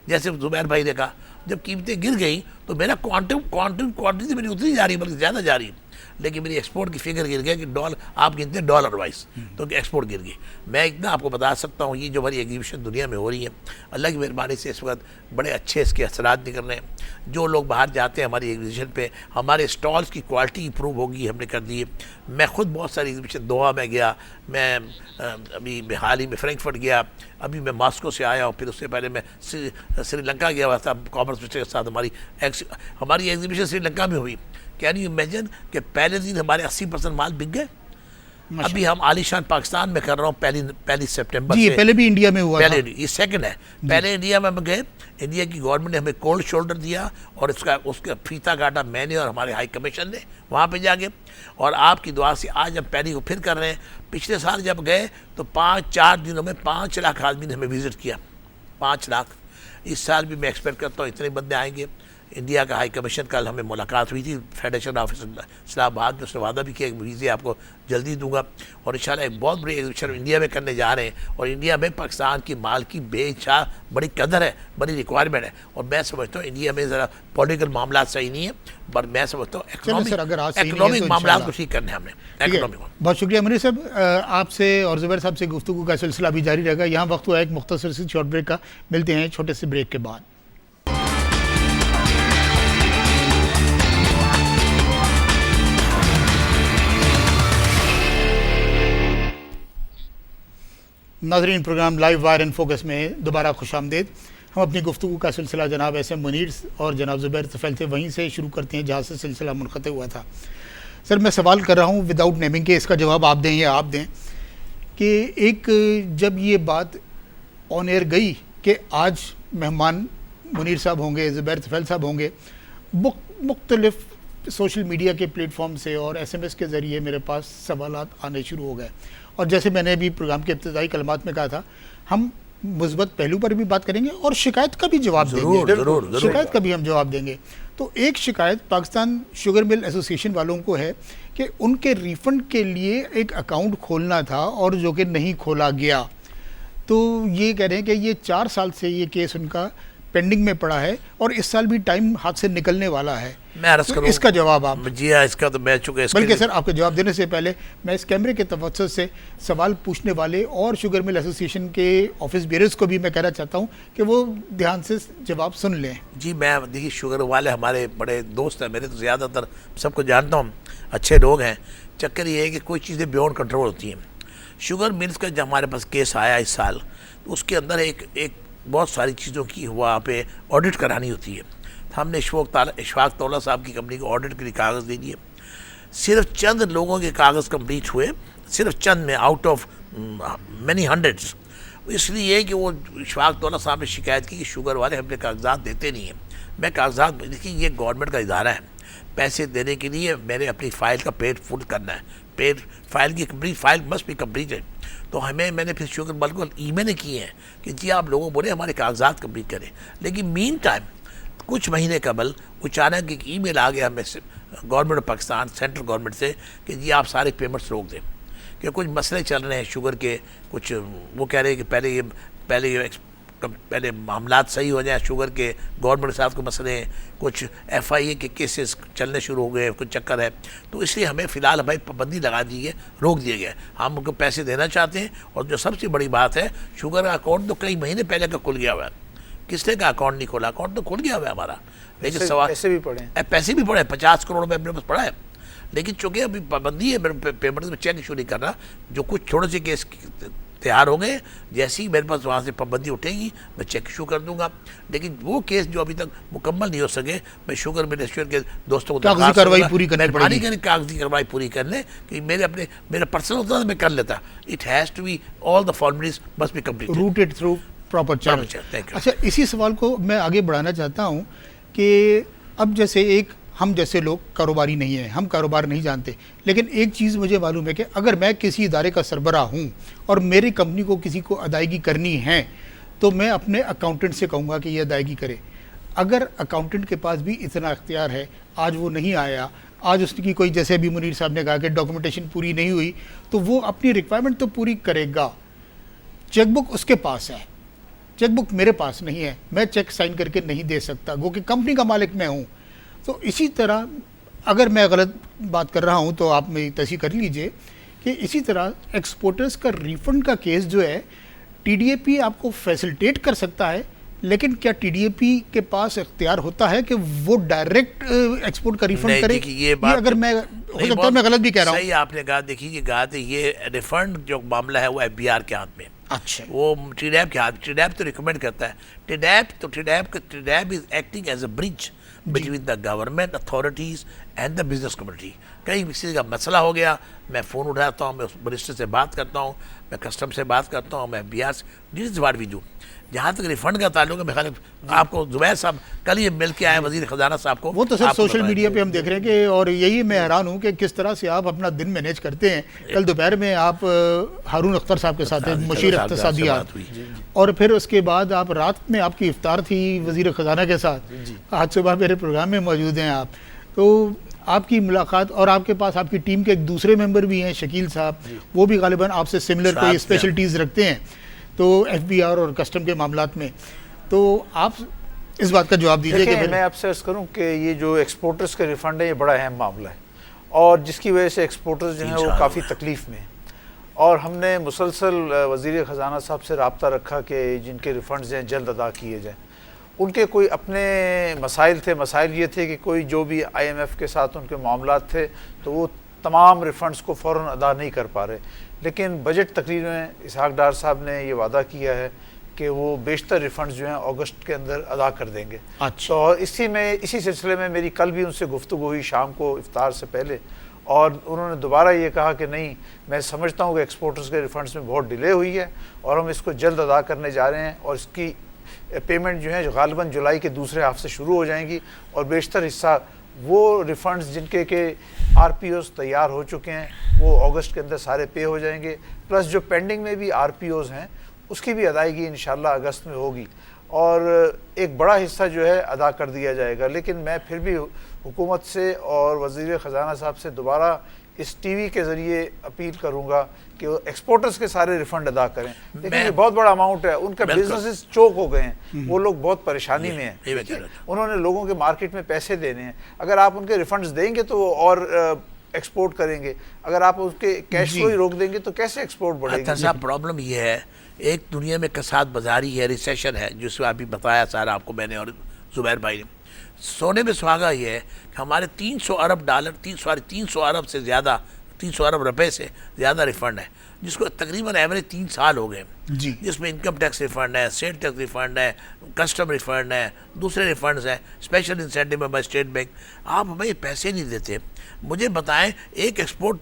जैसे जुबैर भाई ने कहा, जब कीमतें गिर गई तो मेरा क्वांटिटी मेरी उतनी जा रही है, बल्कि ज़्यादा जा रही है, लेकिन मेरी एक्सपोर्ट की फिगर गिर गया कि डॉलर, आप गिनते हैं डॉलर वाइज, तो एक्सपोर्ट गिर गई। मैं इतना आपको बता सकता हूँ, ये जो हमारी एग्जीबिशन दुनिया में हो रही है, अल्लाह की मेहरबानी से इस वक्त बड़े अच्छे इसके असरात निकल रहे हैं। जो लोग बाहर जाते हैं हमारी एग्जीबिशन पे, हमारे स्टॉल्स की क्वालिटी इंप्रूव होगी, हमने कर दी है। मैं खुद बहुत सारी एग्जीबिशन, दोहा में गया, मैं अभी हाल ही में फ्रैंकफर्ट गया, अभी मैं मॉस्को से आया हूँ, फिर उससे पहले मैं श्रीलंका गया हुआ था कॉमर्स मिनिस्टर के साथ। हमारी एग्जीबिशन श्रीलंका में हुई। कैन यू इमेजिन कि पहले दिन हमारे 80% माल बिक गए। अभी हम आलिशान पाकिस्तान में कर रहा हूँ पहली सितंबर से। पहले भी इंडिया में हुआ पहले ये सेकंड है। पहले इंडिया में हम गए, इंडिया की गवर्नमेंट ने हमें कोल्ड शोल्डर दिया और उसका फीता काटा मैंने और हमारे हाई कमीशन ने वहाँ पे जाके, और आपकी दुआ से आज हम पहली को फिर कर रहे हैं। पिछले साल जब गए तो 4 दिनों में 5 लाख आदमी ने हमें विजिट किया, 5 लाख। इस साल भी मैं एक्सपेक्ट करता हूँ इतने बंदे आएंगे। इंडिया का हाई कमीशन, कल हमें मुलाकात हुई थी फेडरेशन ऑफिस इस्लामाबाद में, उसने वादा भी किया कि वीज़े आपको जल्दी दूंगा, और इंशाल्लाह एक बहुत बड़ी एग्जीबिशन इंडिया में करने जा रहे हैं। और इंडिया में पाकिस्तान की माल की बेचा बड़ी कदर है, बड़ी रिक्वायरमेंट है, और मैं समझता हूँ इंडिया में ज़रा पॉलिटिकल मामला सही नहीं है, पर मैं समझता हूँ इकोनॉमिक मामला को ठीक करने हमने इकोनॉमिक। बहुत शुक्रिया मुनीर साहब, आपसे और जुबैर साहब से गुफ्तगू का सिलसिला भी जारी रहेगा। यहाँ वक्त हुआ एक मुख्तसर सी शॉर्ट ब्रेक का, मिलते हैं छोटे से ब्रेक के बाद। नाज़रीन, programme live wire and focus में दोबारा खुशामदीद। हम अपनी गुफ्तगू का सिलसिला जनाब ऐसे मुनीर और जनाब जुबैर तुफ़ैल से वहीं से शुरू करते हैं जहाँ से सिलसिला मुनक़ते हुआ था। सर, मैं सवाल कर रहा हूँ विदाउट नेमिंग के, इसका जवाब आप दें या आप दें, कि एक जब ये बात ऑन एयर गई कि आज मेहमान मुनीर साहब होंगे, जुबैर तुफ़ैल साहब होंगे, मुख्तलिफ सोशल मीडिया के प्लेटफॉर्म से और SMS के ज़रिए मेरे पास सवालात आने शुरू हो गए। और जैसे मैंने अभी प्रोग्राम के इब्तिदाई कलमात में कहा था, हम मुस्बत पहलू पर भी बात करेंगे और शिकायत का भी जवाब देंगे। शिकायत का भी हम जवाब देंगे। तो एक शिकायत पाकिस्तान शुगर मिल एसोसिएशन वालों को है कि उनके रिफ़ंड के लिए एक अकाउंट खोलना था और जो कि नहीं खोला गया। तो ये कह रहे हैं कि ये 4 साल से ये केस उनका पेंडिंग में पड़ा है और इस साल भी टाइम हाथ से निकलने वाला है। मैं अर्ज़ करूं, इसका जवाब आप। जी हाँ, इसका तो मैं चुके, बल्कि सर आपके जवाब देने से पहले मैं इस कैमरे के तवज्जुह से सवाल पूछने वाले और शुगर मिल एसोसिएशन के ऑफिस बेयरर्स को भी मैं कहना चाहता हूँ कि वो ध्यान से जवाब सुन लें। जी, मैं देखिए, शुगर वाले हमारे बड़े दोस्त हैं मेरे, तो ज़्यादातर सबको जानता हूँ, अच्छे लोग हैं। चक्कर ये है कि कोई चीज़ें बियॉन्ड कंट्रोल होती हैं। शुगर मिल्स का जब हमारे पास केस आया इस साल, तो उसके अंदर एक बहुत सारी चीज़ों की वहाँ पे ऑडिट करानी होती है। हमने इशफाक तौला साहब की कंपनी को ऑडिट के लिए कागज़ दे दिए। सिर्फ चंद लोगों के कागज़ कंप्लीट हुए, सिर्फ चंद में, आउट ऑफ मैनी हंड्रेड्स। इसलिए कि वो इशफाक तौला साहब ने शिकायत की कि शुगर वाले हमने कागजात देते नहीं हैं। मैं कागजात, देखिए ये गवर्नमेंट का इदारा है, पैसे देने के लिए मैंने अपनी फ़ाइल का पेड फुल करना है, पेड फाइल की कंप्लीट, फाइल मस्ट भी कंप्लीट है। तो मैंने फिर शुगर बल को ईमेल किए हैं कि जी आप लोगों बोले हमारे कागजात कंप्लीट करें। लेकिन मीन टाइम कुछ महीने कबल अचानक एक ईमेल आ गया हमें से government of Pakistan, central government से, कि जी आप सारे पेमेंट्स रोक दें, कि कुछ मसले चल रहे हैं शुगर के। कुछ वो कह रहे हैं कि पहले ये पहले मामलात सही हो जाए, शुगर के गवर्नमेंट के साथ कोई मसले हैं, कुछ FIA के केसेस चलने शुरू हो गए, कुछ चक्कर है, तो इसलिए हमें फ़िलहाल भाई पाबंदी लगा दी है, रोक दिया गया है। हम उनको पैसे देना चाहते हैं, और जो सबसे बड़ी बात है, शुगर का अकाउंट तो कई महीने पहले का खुल गया हुआ है। किसने का अकाउंट नहीं खोला? अकाउंट तो खुल गया हुआ है हमारा, लेकिन सवाल पैसे भी पड़े हैं। पैसे भी पड़े, 50 करोड़ रुपये मेरे पास पड़ा है, लेकिन चूंकि अभी पाबंदी है पेमेंट में चेक इशू नहीं कर रहा। जो कुछ थोड़े से केस तैयार हो गए, जैसे ही मेरे पास वहाँ से पाबंदी उठेगी मैं चेक इशू कर दूंगा। लेकिन वो केस जो अभी तक मुकम्मल नहीं हो सके, मैं शुगर मिनिस्टर के दोस्तों को कागजी कार्रवाई पूरी करनी पड़ेगी। कागजी कार्रवाई पूरी कर लें कि मेरा पर्सनल होता मैं कर लेता। It has to be all the formalities must be completed, routed through proper channel. अच्छा, इसी सवाल को मैं आगे बढ़ाना चाहता हूँ कि अब जैसे हम जैसे लोग कारोबारी नहीं हैं, हम कारोबार नहीं जानते, लेकिन एक चीज़ मुझे मालूम है कि अगर मैं किसी इदारे का सरबराह हूँ और मेरी कंपनी को किसी को अदायगी करनी है, तो मैं अपने अकाउंटेंट से कहूँगा कि ये अदायगी करे। अगर अकाउंटेंट के पास भी इतना अख्तियार है, आज वो नहीं आया, आज उसकी कोई, जैसे अभी मुनीर साहब ने कहा कि डॉक्यूमेंटेशन पूरी नहीं हुई, तो वो अपनी रिक्वायरमेंट तो पूरी करेगा। चेकबुक उसके पास है, चेकबुक मेरे पास नहीं है, मैं चेक साइन करके नहीं दे सकता, वो कि कंपनी का मालिक मैं हूँ। तो इसी तरह अगर मैं गलत बात कर रहा हूँ तो आप मेरी तस्दीक कर लीजिए कि इसी तरह एक्सपोर्टर्स का रिफंड का केस जो है, TDAP आपको फैसिलिटेट कर सकता है, लेकिन क्या TDAP के पास इख्तियार होता है कि वो डायरेक्ट एक्सपोर्ट का रिफंड करे? ये अगर मैं हो सकता है मैं गलत भी कह रहा हूँ। सही आपने कहा। देखिए ये रिफंड जो मामला है वो FBR के हाथ में, अच्छा, वो TDAP के हाथ। TDAP तो रिकमेंड करता है, TDAP is acting as a bridge between the government authorities and the business community. कहीं किसी का मसला हो गया, मैं फ़ोन उठाता हूँ, मैं उस मिनिस्टर से बात करता हूँ, मैं कस्टम से बात करता हूँ, मैं FBR से, this is what we do. जहाँ तक रिफंड का ताल्लुक है, मैं ख्याल आपको जुबैर साहब कल ये मिल के आए वज़ीर ख़जाना साहब को, वो तो सर सोशल मीडिया पे हम देख रहे हैं कि, और यही मैं हैरान हूँ कि किस तरह से आप अपना दिन मैनेज करते हैं। कल दोपहर में आप हारून अख्तर साहब के साथ मुशीर इक़्तिसादियात, और फिर उसके बाद आप रात में आपकी इफ्तार थी वज़ीर ख़जाना के साथ, आज सुबह मेरे प्रोग्राम में मौजूद हैं आप। तो आपकी मुलाकात, और आपके पास आपकी टीम के एक दूसरे मेंबर भी हैं, शकील साहब, वो भी गालिबन आपसे सिमिलर कोई स्पेशलिटीज़ रखते हैं तो FBR और कस्टम के मामलात में। तो आप इस बात का जवाब दीजिए कि मैं आपसे अर्ज़ करूं कि ये जो एक्सपोर्टर्स का रिफ़ंड है, ये बड़ा अहम मामला है, और जिसकी वजह से एक्सपोर्टर्स जो हैं वो काफ़ी तकलीफ़ में हैं। और हमने मुसलसल वज़ीर ख़जाना साहब से रब्ता रखा कि जिनके रिफ़ंड्स हैं जल्द अदा किए जाएँ। उनके कोई अपने मसाइल थे, मसाइल ये थे कि कोई जो भी IMF के साथ उनके मामलात थे, तो वो तमाम रिफ़ंड्स को फ़ौरन अदा नहीं कर पा रहे। लेकिन बजट तकरीर में इसहाक डार साहब ने ये वादा किया है कि वो बेशतर रिफ़ंड्स जो हैं अगस्त के अंदर अदा कर देंगे। अच्छा। तो इसी सिलसिले में मेरी कल भी उनसे गुफ्तगू हुई शाम को इफ्तार से पहले, और उन्होंने दोबारा ये कहा कि नहीं, मैं समझता हूँ कि एक्सपोर्टर्स के रिफ़ंड्स में बहुत डिले हुई है और हम इसको जल्द अदा करने जा रहे हैं, और इसकी पेमेंट जो है जो गालिबन जुलाई के दूसरे हाफ से शुरू हो जाएंगी, और बेशतर हिस्सा वो रिफ़ंड्स जिनके के RPOs तैयार हो चुके हैं वो अगस्त के अंदर सारे पे हो जाएंगे, प्लस जो पेंडिंग में भी RPOs हैं उसकी भी अदायगी इंशाल्लाह अगस्त में होगी, और एक बड़ा हिस्सा जो है अदा कर दिया जाएगा। लेकिन मैं फिर भी हुकूमत से और वज़ीर ख़जाना साहब से दोबारा इस TV के ज़रिए अपील करूँगा कि वो एक्सपोर्टर्स के सारे रिफ़ंड अदा करें। देखिए ये बहुत बड़ा अमाउंट है, उनका बिजनेसेस चोक हो गए हैं, वो लोग बहुत परेशानी में हैं, उन्होंने लोगों के मार्केट में पैसे देने हैं। अगर आप उनके रिफ़ंड्स देंगे तो वो और एक्सपोर्ट करेंगे, अगर आप उसके कैश फ्लो ही रोक देंगे तो कैसे एक्सपोर्ट बढ़ेगा? साहब प्रॉब्लम ये है, एक दुनिया में कसाद बाजारी है, रिसेशन है, जिसको अभी बताया सारा आपको मैंने और जुबैर भाई ने। सोने में सुहागा ये है कि हमारे 300 अरब डॉलर 300 अरब से ज़्यादा, 300 अरब रुपए से ज़्यादा रिफ़ंड है, जिसको तकरीबन एवरेज 3 साल हो गए, जिसमें इनकम टैक्स रिफ़ंड है, स्टेट टैक्स रिफ़ंड है, कस्टम रिफ़ंड है, दूसरे रिफ़ंड्स हैं, स्पेशल इंसेंटिव है बाय स्टेट बैंक। आप हमें पैसे नहीं देते। मुझे बताएं, एक एक्सपोर्ट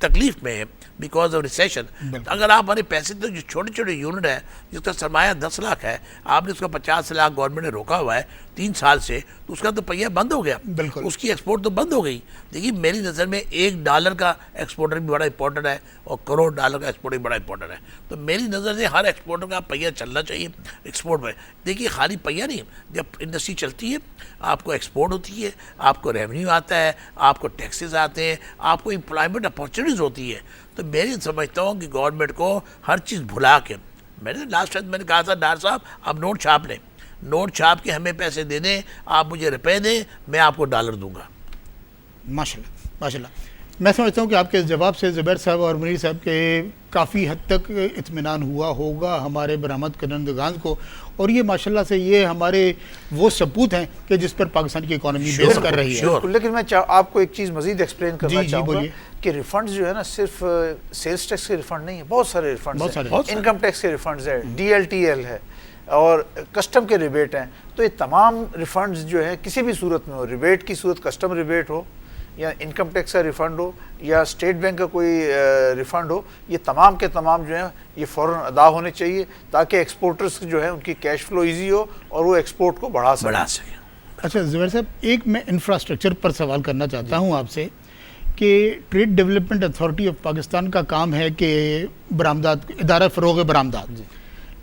तकलीफ में है बिकॉज ऑफ रिसेशन, अगर आप हमारे पैसे, तो जो छोटे छोटे यूनिट है जिसका सरमाया 10 लाख है, आपने उसका 50 लाख गवर्नमेंट ने रोका हुआ है 3 साल से, तो उसका तो पहिया बंद हो गया, उसकी एक्सपोर्ट तो बंद हो गई। देखिए मेरी नज़र में $1 का एक्सपोर्टर भी बड़ा इंपॉर्टेंट है और करोड़ डॉलर का एक्सपोर्टर भी बड़ा इंपॉर्टेंट है। तो मेरी नज़र से हर एक्सपोर्टर का पहिया चलना चाहिए एक्सपोर्ट में। देखिए खाली पहिया नहीं, जब इंडस्ट्री चलती है आपको एक्सपोर्ट होती है, आपको रेवेन्यू आता है, आपको टैक्सेस आते हैं, आपको एम्प्लॉयमेंट अपॉर्चुनिटीज़ होती है। तो मैं समझता हूँ कि गवर्नमेंट को हर चीज़ भुला के मैंने लास्ट टाइम मैंने कहा था डॉक्टर साहब आप नोट छाप लें, नोट छाप के हमें पैसे दे दें, आप मुझे रुपए दें, मैं आपको डॉलर दूंगा। माशाल्लाह माशाल्लाह। मैं समझता हूँ कि आपके इस जवाब से ज़ुबैर साहब और मुनीर साहब के काफ़ी हद तक इत्मीनान हुआ होगा हमारे बरामद करंदगान को, और ये माशाल्लाह से ये हमारे वो सबूत हैं कि जिस पर पाकिस्तान की इकॉनमी बेस कर रही है। बिल्कुल, लेकिन मैं आपको एक चीज़ मजीद एक्सप्लेन करना चाहूँगा बोलिए। कि रिफंड्स जो है ना सिर्फ सेल्स टैक्स के रिफंड नहीं है, बहुत सारे रिफंड्स हैं, इनकम टैक्स के रिफंड्स है, DLTL है और कस्टम के रिबेट हैं। तो ये तमाम रिफंड्स जो है किसी भी सूरत में हो, रिबेट की सूरत कस्टम रिबेट हो या इनकम टैक्स का रिफ़ंड हो या स्टेट बैंक का कोई रिफ़ंड हो, ये तमाम के तमाम जो है ये फ़ौरन अदा होने चाहिए ताकि एक्सपोर्टर्स जो है उनकी कैश फ्लो इजी हो और वो एक्सपोर्ट को बढ़ा सकें। अच्छा ज़ुबैर साहब, एक मैं इंफ्रास्ट्रक्चर पर सवाल करना चाहता हूँ आपसे कि trade development authority of Pakistan का काम है कि बरामदात, इदारा फ़रोग़ बरामदात,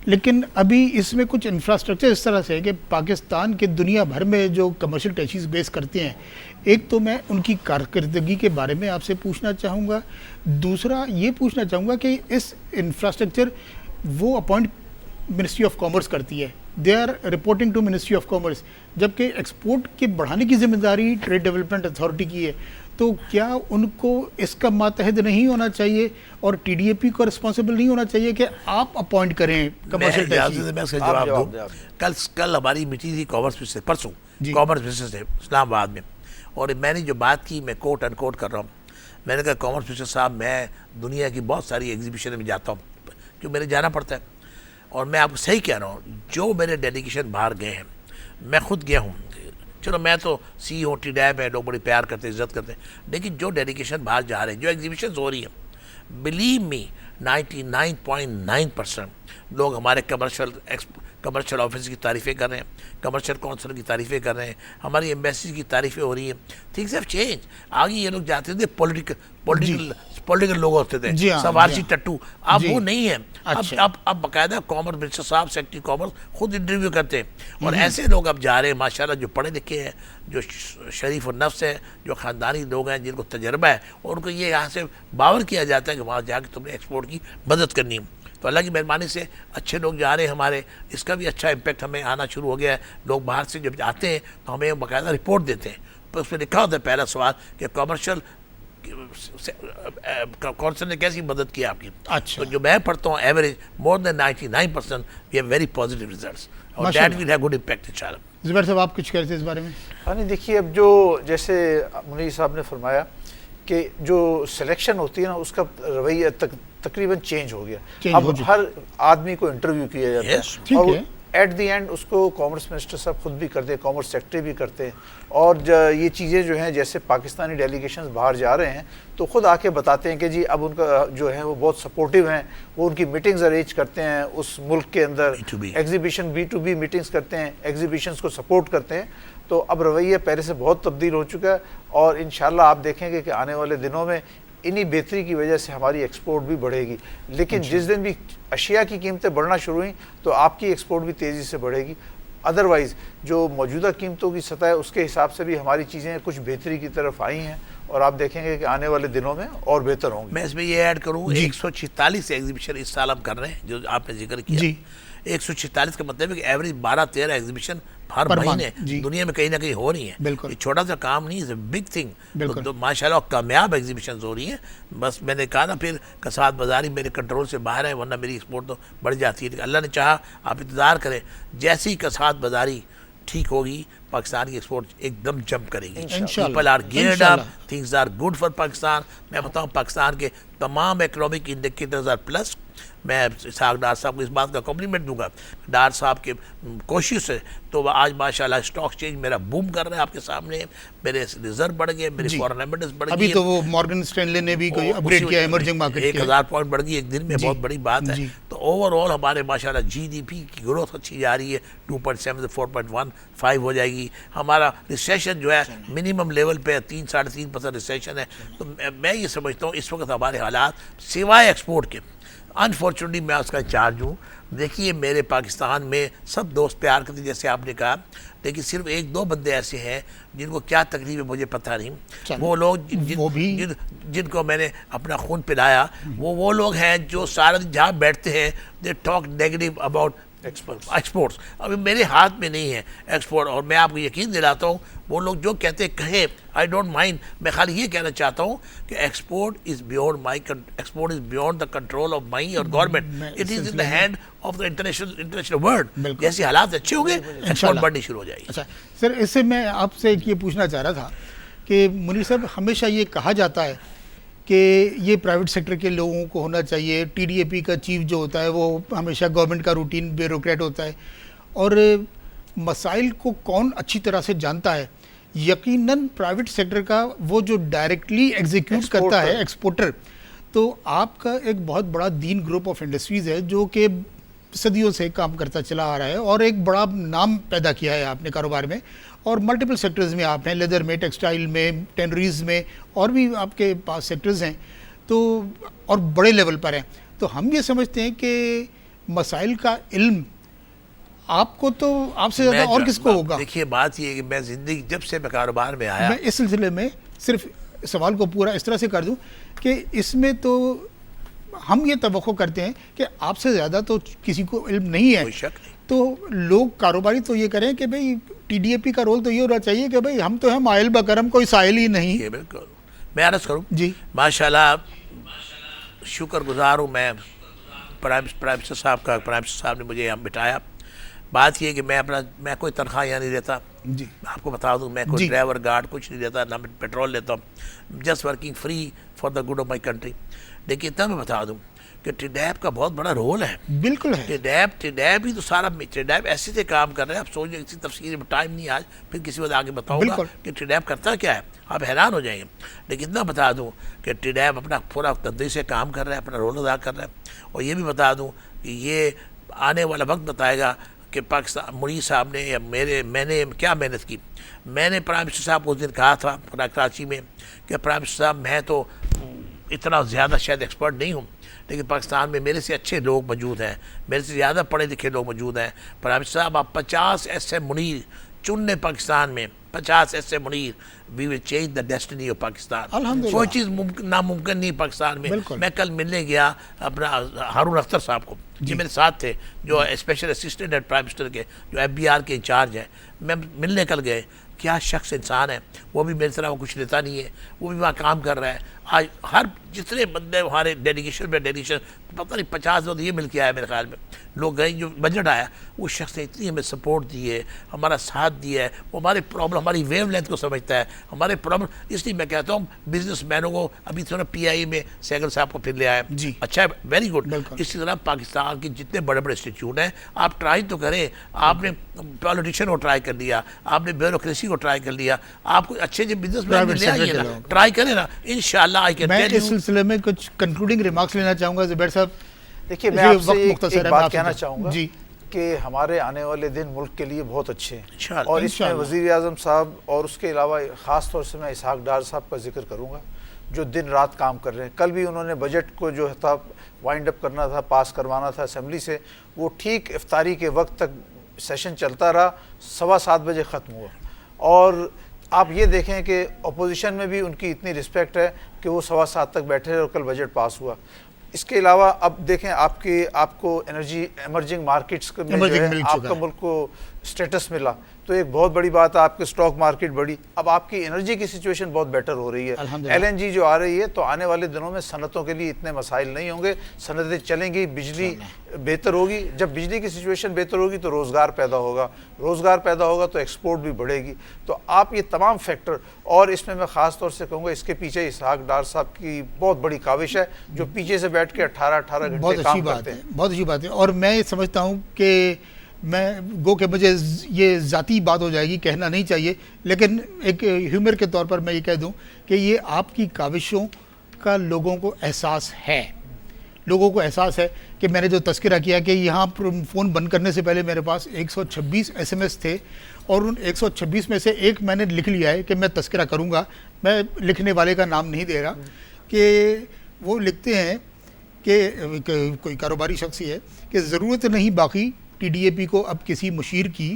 लेकिन अभी इसमें कुछ इंफ्रास्ट्रक्चर इस तरह से है कि पाकिस्तान के दुनिया भर में जो कमर्शियल टैक्सीज बेस करते हैं, एक तो मैं उनकी कारकर्दगी के बारे में आपसे पूछना चाहूँगा, दूसरा ये पूछना चाहूँगा कि इस इंफ्रास्ट्रक्चर वो अपॉइंट मिनिस्ट्री ऑफ कॉमर्स करती है, they are reporting to ministry of commerce, जबकि एक्सपोर्ट के बढ़ाने की जिम्मेदारी ट्रेड डेवलपमेंट अथॉरिटी की है। तो क्या उनको इसका मातहत नहीं होना चाहिए और TDAP को रिस्पॉन्सिबल नहीं होना चाहिए कि आप अपॉइंट करें कमर्शियल टैक्सी? कल हमारी मीटिंग थी कॉमर्स मिनिस्टर, परसों कॉमर्स मिनिस्टर से इस्लामाबाद में, और मैंने जो बात की मैं कोट अनकोट कर रहा हूँ। मैंने कहा कॉमर्स मिनिस्टर साहब, मैं दुनिया की बहुत सारी एग्जीबिशन में जाता हूँ क्यों मेरे जाना पड़ता है, और मैं आपको सही कह रहा हूँ, जो मेरे डेलीगेशन बाहर गए हैं, मैं खुद गया हूँ, चलो मैं तो CEO TDAP है, लोग बड़ी प्यार करते हैं, इज्जत करते हैं, लेकिन जो डेलीगेशन बाहर जा रहे हैं, जो एग्जीबिशन हो रही है, बिलीव मी 99.9% लोग हमारे कमर्शियल ऑफिस की तारीफ़ें कर रहे हैं, कमर्शियल काउंसिल की तारीफ़ें कर रहे हैं, हमारी एम्बेसी की तारीफ़ें हो रही हैं। Things have change. आगे ये लोग जाते थे पॉलिटिकल लोग होते थे, सवारसी टट्टू, अब वो नहीं है। अच्छा। अब बाकायदा कॉमर्स मिनिस्टर साहब, सेक्रेटरी कॉमर्स खुद इंटरव्यू करते हैं, और ऐसे लोग अब जा रहे हैं माशाल्लाह, जो पढ़े लिखे हैं, जो शरीफ और नफ्स है, जो ख़ानदानी लोग हैं, जिनको तजर्बा है, और उनको ये यहाँ से बावर किया जाता है कि वहाँ जाकर तुमने एक्सपोर्ट की मदद करनी है। तो अल्लाह की मेहरबानी से अच्छे लोग जा रहे हैं हमारे, इसका भी अच्छा इम्पैक्ट हमें आना शुरू हो गया है। लोग बाहर से जब आते हैं तो हमें बाकायदा रिपोर्ट देते हैं, तो उसमें लिखा होता है पहला सवाल कि कमर्शियल काउंसिल ने कैसी मदद की आपकी। अच्छा। तो जो मैं पढ़ता हूँ average more than 99% we have very positive results, और that will have good impact इंशाल्लाह। ज़ुबैर साहब, आप कुछ कह रहे थे इस बारे में? हाँ नहीं, देखिए अब जो जैसे मुनीर साहब ने फरमाया कि जो सिलेक्शन होती है ना, उसका रवैया तकरीबन चेंज हो गया। अब हर आदमी को इंटरव्यू किया जाता है, और एट द एंड उसको कॉमर्स मिनिस्टर साहब खुद भी करते हैं, कॉमर्स सेक्रेटरी भी करते हैं, और ये चीज़ें जो हैं, जैसे पाकिस्तानी डेलीगेशंस बाहर जा रहे हैं तो खुद आके बताते हैं कि जी अब उनका जो है वो बहुत सपोर्टिव हैं, वो उनकी मीटिंग्स अरेंज करते हैं उस मुल्क के अंदर, एग्जीबिशन B2B मीटिंग्स करते हैं, एग्जीबिशंस को सपोर्ट करते हैं। तो अब रवैया पहले से बहुत तब्दील हो चुका है, और इंशाल्लाह आप देखेंगे कि आने वाले दिनों में इन्हीं बेहतरी की वजह से हमारी एक्सपोर्ट भी बढ़ेगी। लेकिन जिस दिन भी अशिया की कीमतें बढ़ना शुरू हुई तो आपकी एक्सपोर्ट भी तेज़ी से बढ़ेगी। अदरवाइज़ जो मौजूदा कीमतों की सतह है उसके हिसाब से भी हमारी चीज़ें कुछ बेहतरी की तरफ आई हैं, और आप देखेंगे कि आने वाले दिनों में और बेहतर होंगे। मैं इसमें ये ऐड करूँ, 146 एग्जीबिशन इस साल हम कर रहे हैं, जो आपने जिक्र किया। 146 का मतलब है कि एवरेज 12-13 एग्जीबिशन हर महीने दुनिया में कहीं ना कहीं हो रही है। ये छोटा सा काम नहीं है, बिग थिंग। तो माशाल्लाह कामयाब एग्जीबिशन हो रही हैं। बस मैंने कहा ना, फिर कसाद बाजारी मेरे कंट्रोल से बाहर है, वरना मेरी एक्सपोर्ट तो बढ़ जाती है। अल्लाह ने चाहा, आप इंतज़ार करें, जैसी कसाद बाजारी ठीक होगी पाकिस्तान की एक्सपोर्ट एकदम जंप करेगी। People are geared up, things are good for Pakistan. मैं बताऊं, पाकिस्तान के तमाम इकोनॉमिक इंडिकेटर्स आर प्लस। मैं इसहाक डार साहब को इस बात का कॉम्प्लीमेंट दूंगा, डार साहब के कोशिश से तो आज माशाल्लाह स्टॉक चेंज मेरा बूम कर रहा है आपके सामने, मेरे रिजर्व बढ़ गए, मेरी फॉरेन रेमिटेंस बढ़ गई। अभी तो वो मॉर्गन स्टैनली ने भी कोई अपग्रेड किया इमर्जिंग मार्केट, 1000 पॉइंट बढ़ गई एक दिन में, बहुत बड़ी बात है। तो ओवरऑल हमारे माशाल्लाह GDP की ग्रोथ अच्छी जा रही है, 2.7 से 4.15 हो जाएगी। हमारा रिसेशन जो है मिनिमम लेवल पे 3-3.5% रिसेशन है। तो मैं ये समझता हूँ इस वक्त हमारे हालात सिवाय एक्सपोर्ट के, अनफॉर्चुनेटली मैं उसका इंचार्ज हूँ, देखिए मेरे पाकिस्तान में सब दोस्त प्यार करते जैसे आपने कहा, लेकिन सिर्फ एक दो बंदे ऐसे हैं जिनको क्या तकलीफ है मुझे पता नहीं। वो लोग जिनको मैंने अपना खून पिलाया, वो लोग हैं जो सारा दिन जहाँ बैठते हैं they talk negative about exports. अभी मेरे हाथ में नहीं है एक्सपोर्ट, और मैं आपको यकीन दिलाता हूँ वो लोग जो कहते हैं कहें, आई डोंट माइंड। मैं खाली ये कहना चाहता हूँ कि export is beyond the control of my और government. It is in the hand of the international world. जैसे हालात अच्छे होंगे एक्सपोर्ट बढ़नी शुरू हो जाएगी। अच्छा सर, इससे मैं आपसे ये पूछना चाह रहा था कि मुनीर साहब, हमेशा ये कहा जाता है कि ये प्राइवेट सेक्टर के लोगों को होना चाहिए, टीडीएपी का चीफ जो होता है वो हमेशा गवर्नमेंट का रूटीन ब्यूरोक्रेट होता है, और मसाइल को कौन अच्छी तरह से जानता है? यकीनन प्राइवेट सेक्टर का वो जो डायरेक्टली एग्जीक्यूट करता है, एक्सपोर्टर। तो आपका एक बहुत बड़ा दीन ग्रुप ऑफ इंडस्ट्रीज़ है जो कि सदियों से काम करता चला आ रहा है और एक बड़ा नाम पैदा किया है आपने कारोबार में, और मल्टीपल सेक्टर्स में आप हैं, लेदर में, टेक्सटाइल में, टेनरीज में, और भी आपके पास सेक्टर्स हैं, तो और बड़े लेवल पर हैं। तो हम ये समझते हैं कि मसाइल का इल्म आपको तो आपसे ज़्यादा और किसको होगा? देखिए बात ये है कि मैं ज़िंदगी जब से मैं कारोबार में आया, मैं इस सिलसिले में सिर्फ सवाल को पूरा इस तरह से कर दूं कि इसमें तो हम ये तवक्को करते हैं कि आपसे ज़्यादा तो किसी को इल्म नहीं है, कोई शक नहीं। तो लोग कारोबारी तो ये करें कि भाई टीडीएपी का रोल तो ये होना चाहिए कि भाई हम तो हैं माइल बकरम, कोई साहिल ही नहीं। ये बिल्कुल मैं अर्ज़ करूँ जी, माशाल्लाह शुक्रगुजार हूँ मैं प्राइम मिनिस्टर साहब ने मुझे यहाँ बिठाया। बात ये है कि मैं कोई तनख्वाह यहाँ नहीं लेता जी, आपको बता दूँ, मैं कोई ड्राइवर गार्ड कुछ नहीं लेता, ना मैं पेट्रोल लेता हूँ, just working free for the good of my country. लेकिन इतना मैं बता दूँ कि टिडैप का बहुत बड़ा रोल है। बिल्कुल है। टिडैप ही तो सारा टिडैप ऐसे से काम कर रहे हैं। आप सोचिए, इसी तफसीर में टाइम नहीं आज, फिर किसी वक्त आगे बताऊंगा कि टिडैप करता क्या है, आप हैरान हो जाएंगे। लेकिन इतना बता दूं कि टिडैप अपना पूरा तंदरी से काम कर रहा है, अपना रोल अदा कर रहा है। और ये भी बता दूं कि ये आने वाला वक्त बताएगा कि पाकिस्तान मुनीर साहब ने या मैंने क्या मेहनत की। मैंने प्राइम मिनिस्टर साहब को उस दिन कहा था कराची में कि प्राइम मिनिस्टर साहब मैं तो इतना ज़्यादा शायद एक्सपर्ट नहीं हूँ, लेकिन पाकिस्तान में मेरे से अच्छे लोग मौजूद हैं, मेरे से ज़्यादा पढ़े लिखे लोग मौजूद हैं। प्राइम मिनिस्टर साहब आप 50 ऐसे मुनीर चुनने पाकिस्तान में, 50 ऐसे Munir, we will change the destiny of Pakistan. कोई चीज़ नामुमकिन नहीं पाकिस्तान में। मैं कल मिलने गया अपना हारून अख्तर साहब को, जो मेरे साथ थे, जो स्पेशल असिस्टेंट है प्राइम मिनिस्टर के, जो FBR के इंचार्ज हैं। मैं मिलने कल गए, क्या शख्स इंसान है, वो भी मेरी तरह वो कुछ लेता नहीं है, वो भी वहाँ काम कर रहा है। आज हर जितने बंदे हमारे डेलीगेशन पता नहीं 50 लोग ये मिल के आया मेरे ख्याल में, लोग गए, जो बजट आया वो शख्स ने इतनी हमें सपोर्ट दी है, हमारा साथ दिया है, वो हमारे प्रॉब्लम, हमारी वेव लेंथ को समझता है, हमारे प्रॉब्लम। इसलिए मैं कहता हूँ बिजनेस मैनों को अभी थोड़ा PI में सहगल साहब को फिर ले आया जी, अच्छा है, वेरी गुड। इसी तरह पाकिस्तान के जितने बड़े बड़े इंस्टीट्यूट हैं आप ट्राई तो करें। आपने पॉलिटिशियन को ट्राई कर लिया, आपने ब्यूरोक्रेसी को ट्राई कर लिया, आपको अच्छे जो बिजनेस मैन ले आइए ना, ट्राई करें ना, इंशाल्लाह आई कैन टेल यू। इस सिलसिले में कुछ कंक्लूडिंग रिमार्क्स लेना चाहूँगा ज़ुबैर साहब। देखिए मैं आपसे एक बात कहना चाहूँगा कि हमारे आने वाले दिन मुल्क के लिए बहुत अच्छे हैं, और इसमें वज़ीर आज़म साहब और उसके अलावा ख़ास तौर से मैं इसहाक डार साहब का जिक्र करूँगा, जो दिन रात काम कर रहे हैं। कल भी उन्होंने बजट को जो था वाइंड अप करना था, पास करवाना था असेंबली से, वो ठीक इफ्तारी के वक्त तक सेशन चलता रहा, 7:15 बजे ख़त्म हुआ। और आप ये देखें कि अपोजिशन में भी उनकी इतनी रिस्पेक्ट है कि वो 7:15 तक बैठे और कल बजट पास हुआ। इसके अलावा अब देखें आपको एनर्जी इमर्जिंग मार्केट्स में जो है आपका मुल्क को स्टेटस मिला, तो एक बहुत बड़ी बात है। आपके स्टॉक मार्केट बढ़ी, अब आपकी एनर्जी की सिचुएशन बहुत बेटर हो रही है। LNG जो आ रही है, तो आने वाले दिनों में सनतों के लिए इतने मसाइल नहीं होंगे, सनतें चलेंगी, बिजली बेहतर होगी। जब बिजली की सिचुएशन बेहतर होगी तो रोज़गार पैदा होगा, रोज़गार पैदा होगा तो एक्सपोर्ट भी बढ़ेगी। तो आप ये तमाम फैक्टर, और इसमें मैं ख़ास तौर से कहूँगा इसके पीछे इसहाक डार साहब की बहुत बड़ी काविश है, जो पीछे से बैठ के 18-18 घंटे काम करते हैं। बहुत अच्छी बात है। और मैं ये समझता हूँ कि मैं गो के मुझे ये ज़ाती बात हो जाएगी, कहना नहीं चाहिए, लेकिन एक ह्यूमर के तौर पर मैं ये कह दूं कि ये आपकी काविशों का लोगों को एहसास है। लोगों को एहसास है कि मैंने जो तस्करा किया कि यहाँ फ़ोन बंद करने से पहले मेरे पास 126 SMS थे, और उन 126 में से एक मैंने लिख लिया है कि मैं तस्करा करूँगा। मैं लिखने वाले का नाम नहीं दे रहा, कि वो लिखते हैं कि कोई कारोबारी शख्स ही है कि ज़रूरत नहीं बाकी TDAP को अब किसी मुशीर की,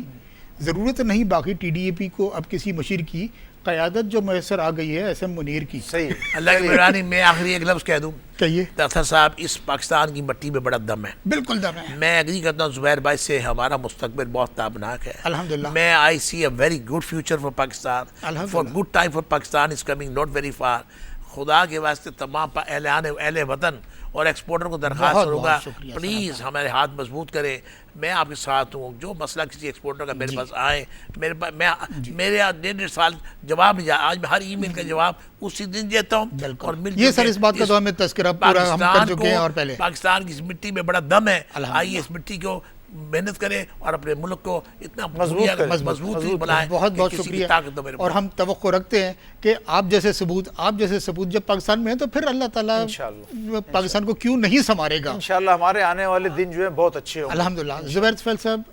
ज़रूरत नहीं बाकी TDAP को अब किसी मुशीर की, क़यादत जो मैसर आ गई है SM मुनीर की। सही है। अल्लाह की मेहरबानी। मैं आखिरी एक लफ्ज़ कह दूँ, कहिए। तखतर साहब, इस पाकिस्तान की मिट्टी में बड़ा दम है। बिल्कुल दम है। मैं एग्री करता हूँ ज़ुबैर भाई से, हमारा मुस्तकबिल बहुत ताबनाक है अल्हम्दुलिल्लाह। मैं I see a very good future for Pakistan, for good time for Pakistan is coming not very far. खुदा के वास्ते तमाम अहले वतन और एक्सपोर्टर को दरख्वास्त बहुत करूँगा, शुक्रिया प्लीज़ हमारे हाथ मजबूत करें। मैं आपके साथ हूँ। जो मसला किसी एक्सपोर्टर का मेरे पास आए, मेरे पास मेरे 1.5 साल जवाब नहीं, आज मैं हर ईमेल का जवाब उसी दिन देता हूँ। और ये सर इस बात का तो हमें तज़किरा पूरा हम कर चुके हैं। और पहले पाकिस्तान की इस मिट्टी में बड़ा दम है, आइए इस मिट्टी को मेहनत करें और अपने मुल्क को इतना मजबूत बनाएं। बहुत बहुत शुक्रिया। और हम तवक्को रखते हैं कि आप जैसे सबूत जब पाकिस्तान में हैं तो फिर अल्लाह ताला पाकिस्तान को क्यों नहीं संवारेगा। इंशाल्लाह हमारे आने वाले दिन जो है बहुत अच्छे होंगे अल्हम्दुलिल्लाह। ज़ुबैर तुफ़ैल साहब,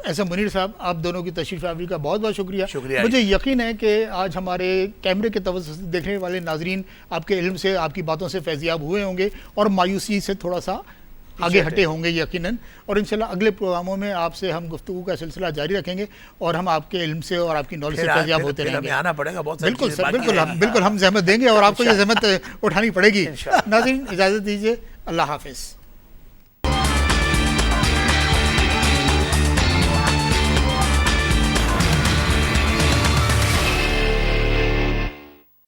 SM मुनीर साहब, आप दोनों की तशरीफ़ आवी का बहुत बहुत शुक्रिया। मुझे यकीन है कि आज हमारे कैमरे के तवज्जुह से देखने वाले नाजरीन आपके इल्म से, आपकी बातों से फैज़याब हुए होंगे और मायूसी से थोड़ा सा आगे हटे होंगे यकीनन। और इंशाल्लाह अगले प्रोग्रामों में आपसे हम गुफ्तगू का सिलसिला जारी रखेंगे और हम आपके इल्म से और आपकी नॉलेज से फैज़याब होते रहेंगे। आना पड़ेगा बहुत। बिल्कुल सर, बिल्कुल हम जहमत देंगे और आपको ये जहमत उठानी पड़ेगी। नाज़रीन इजाज़त दीजिए, अल्लाह हाफ़िज़।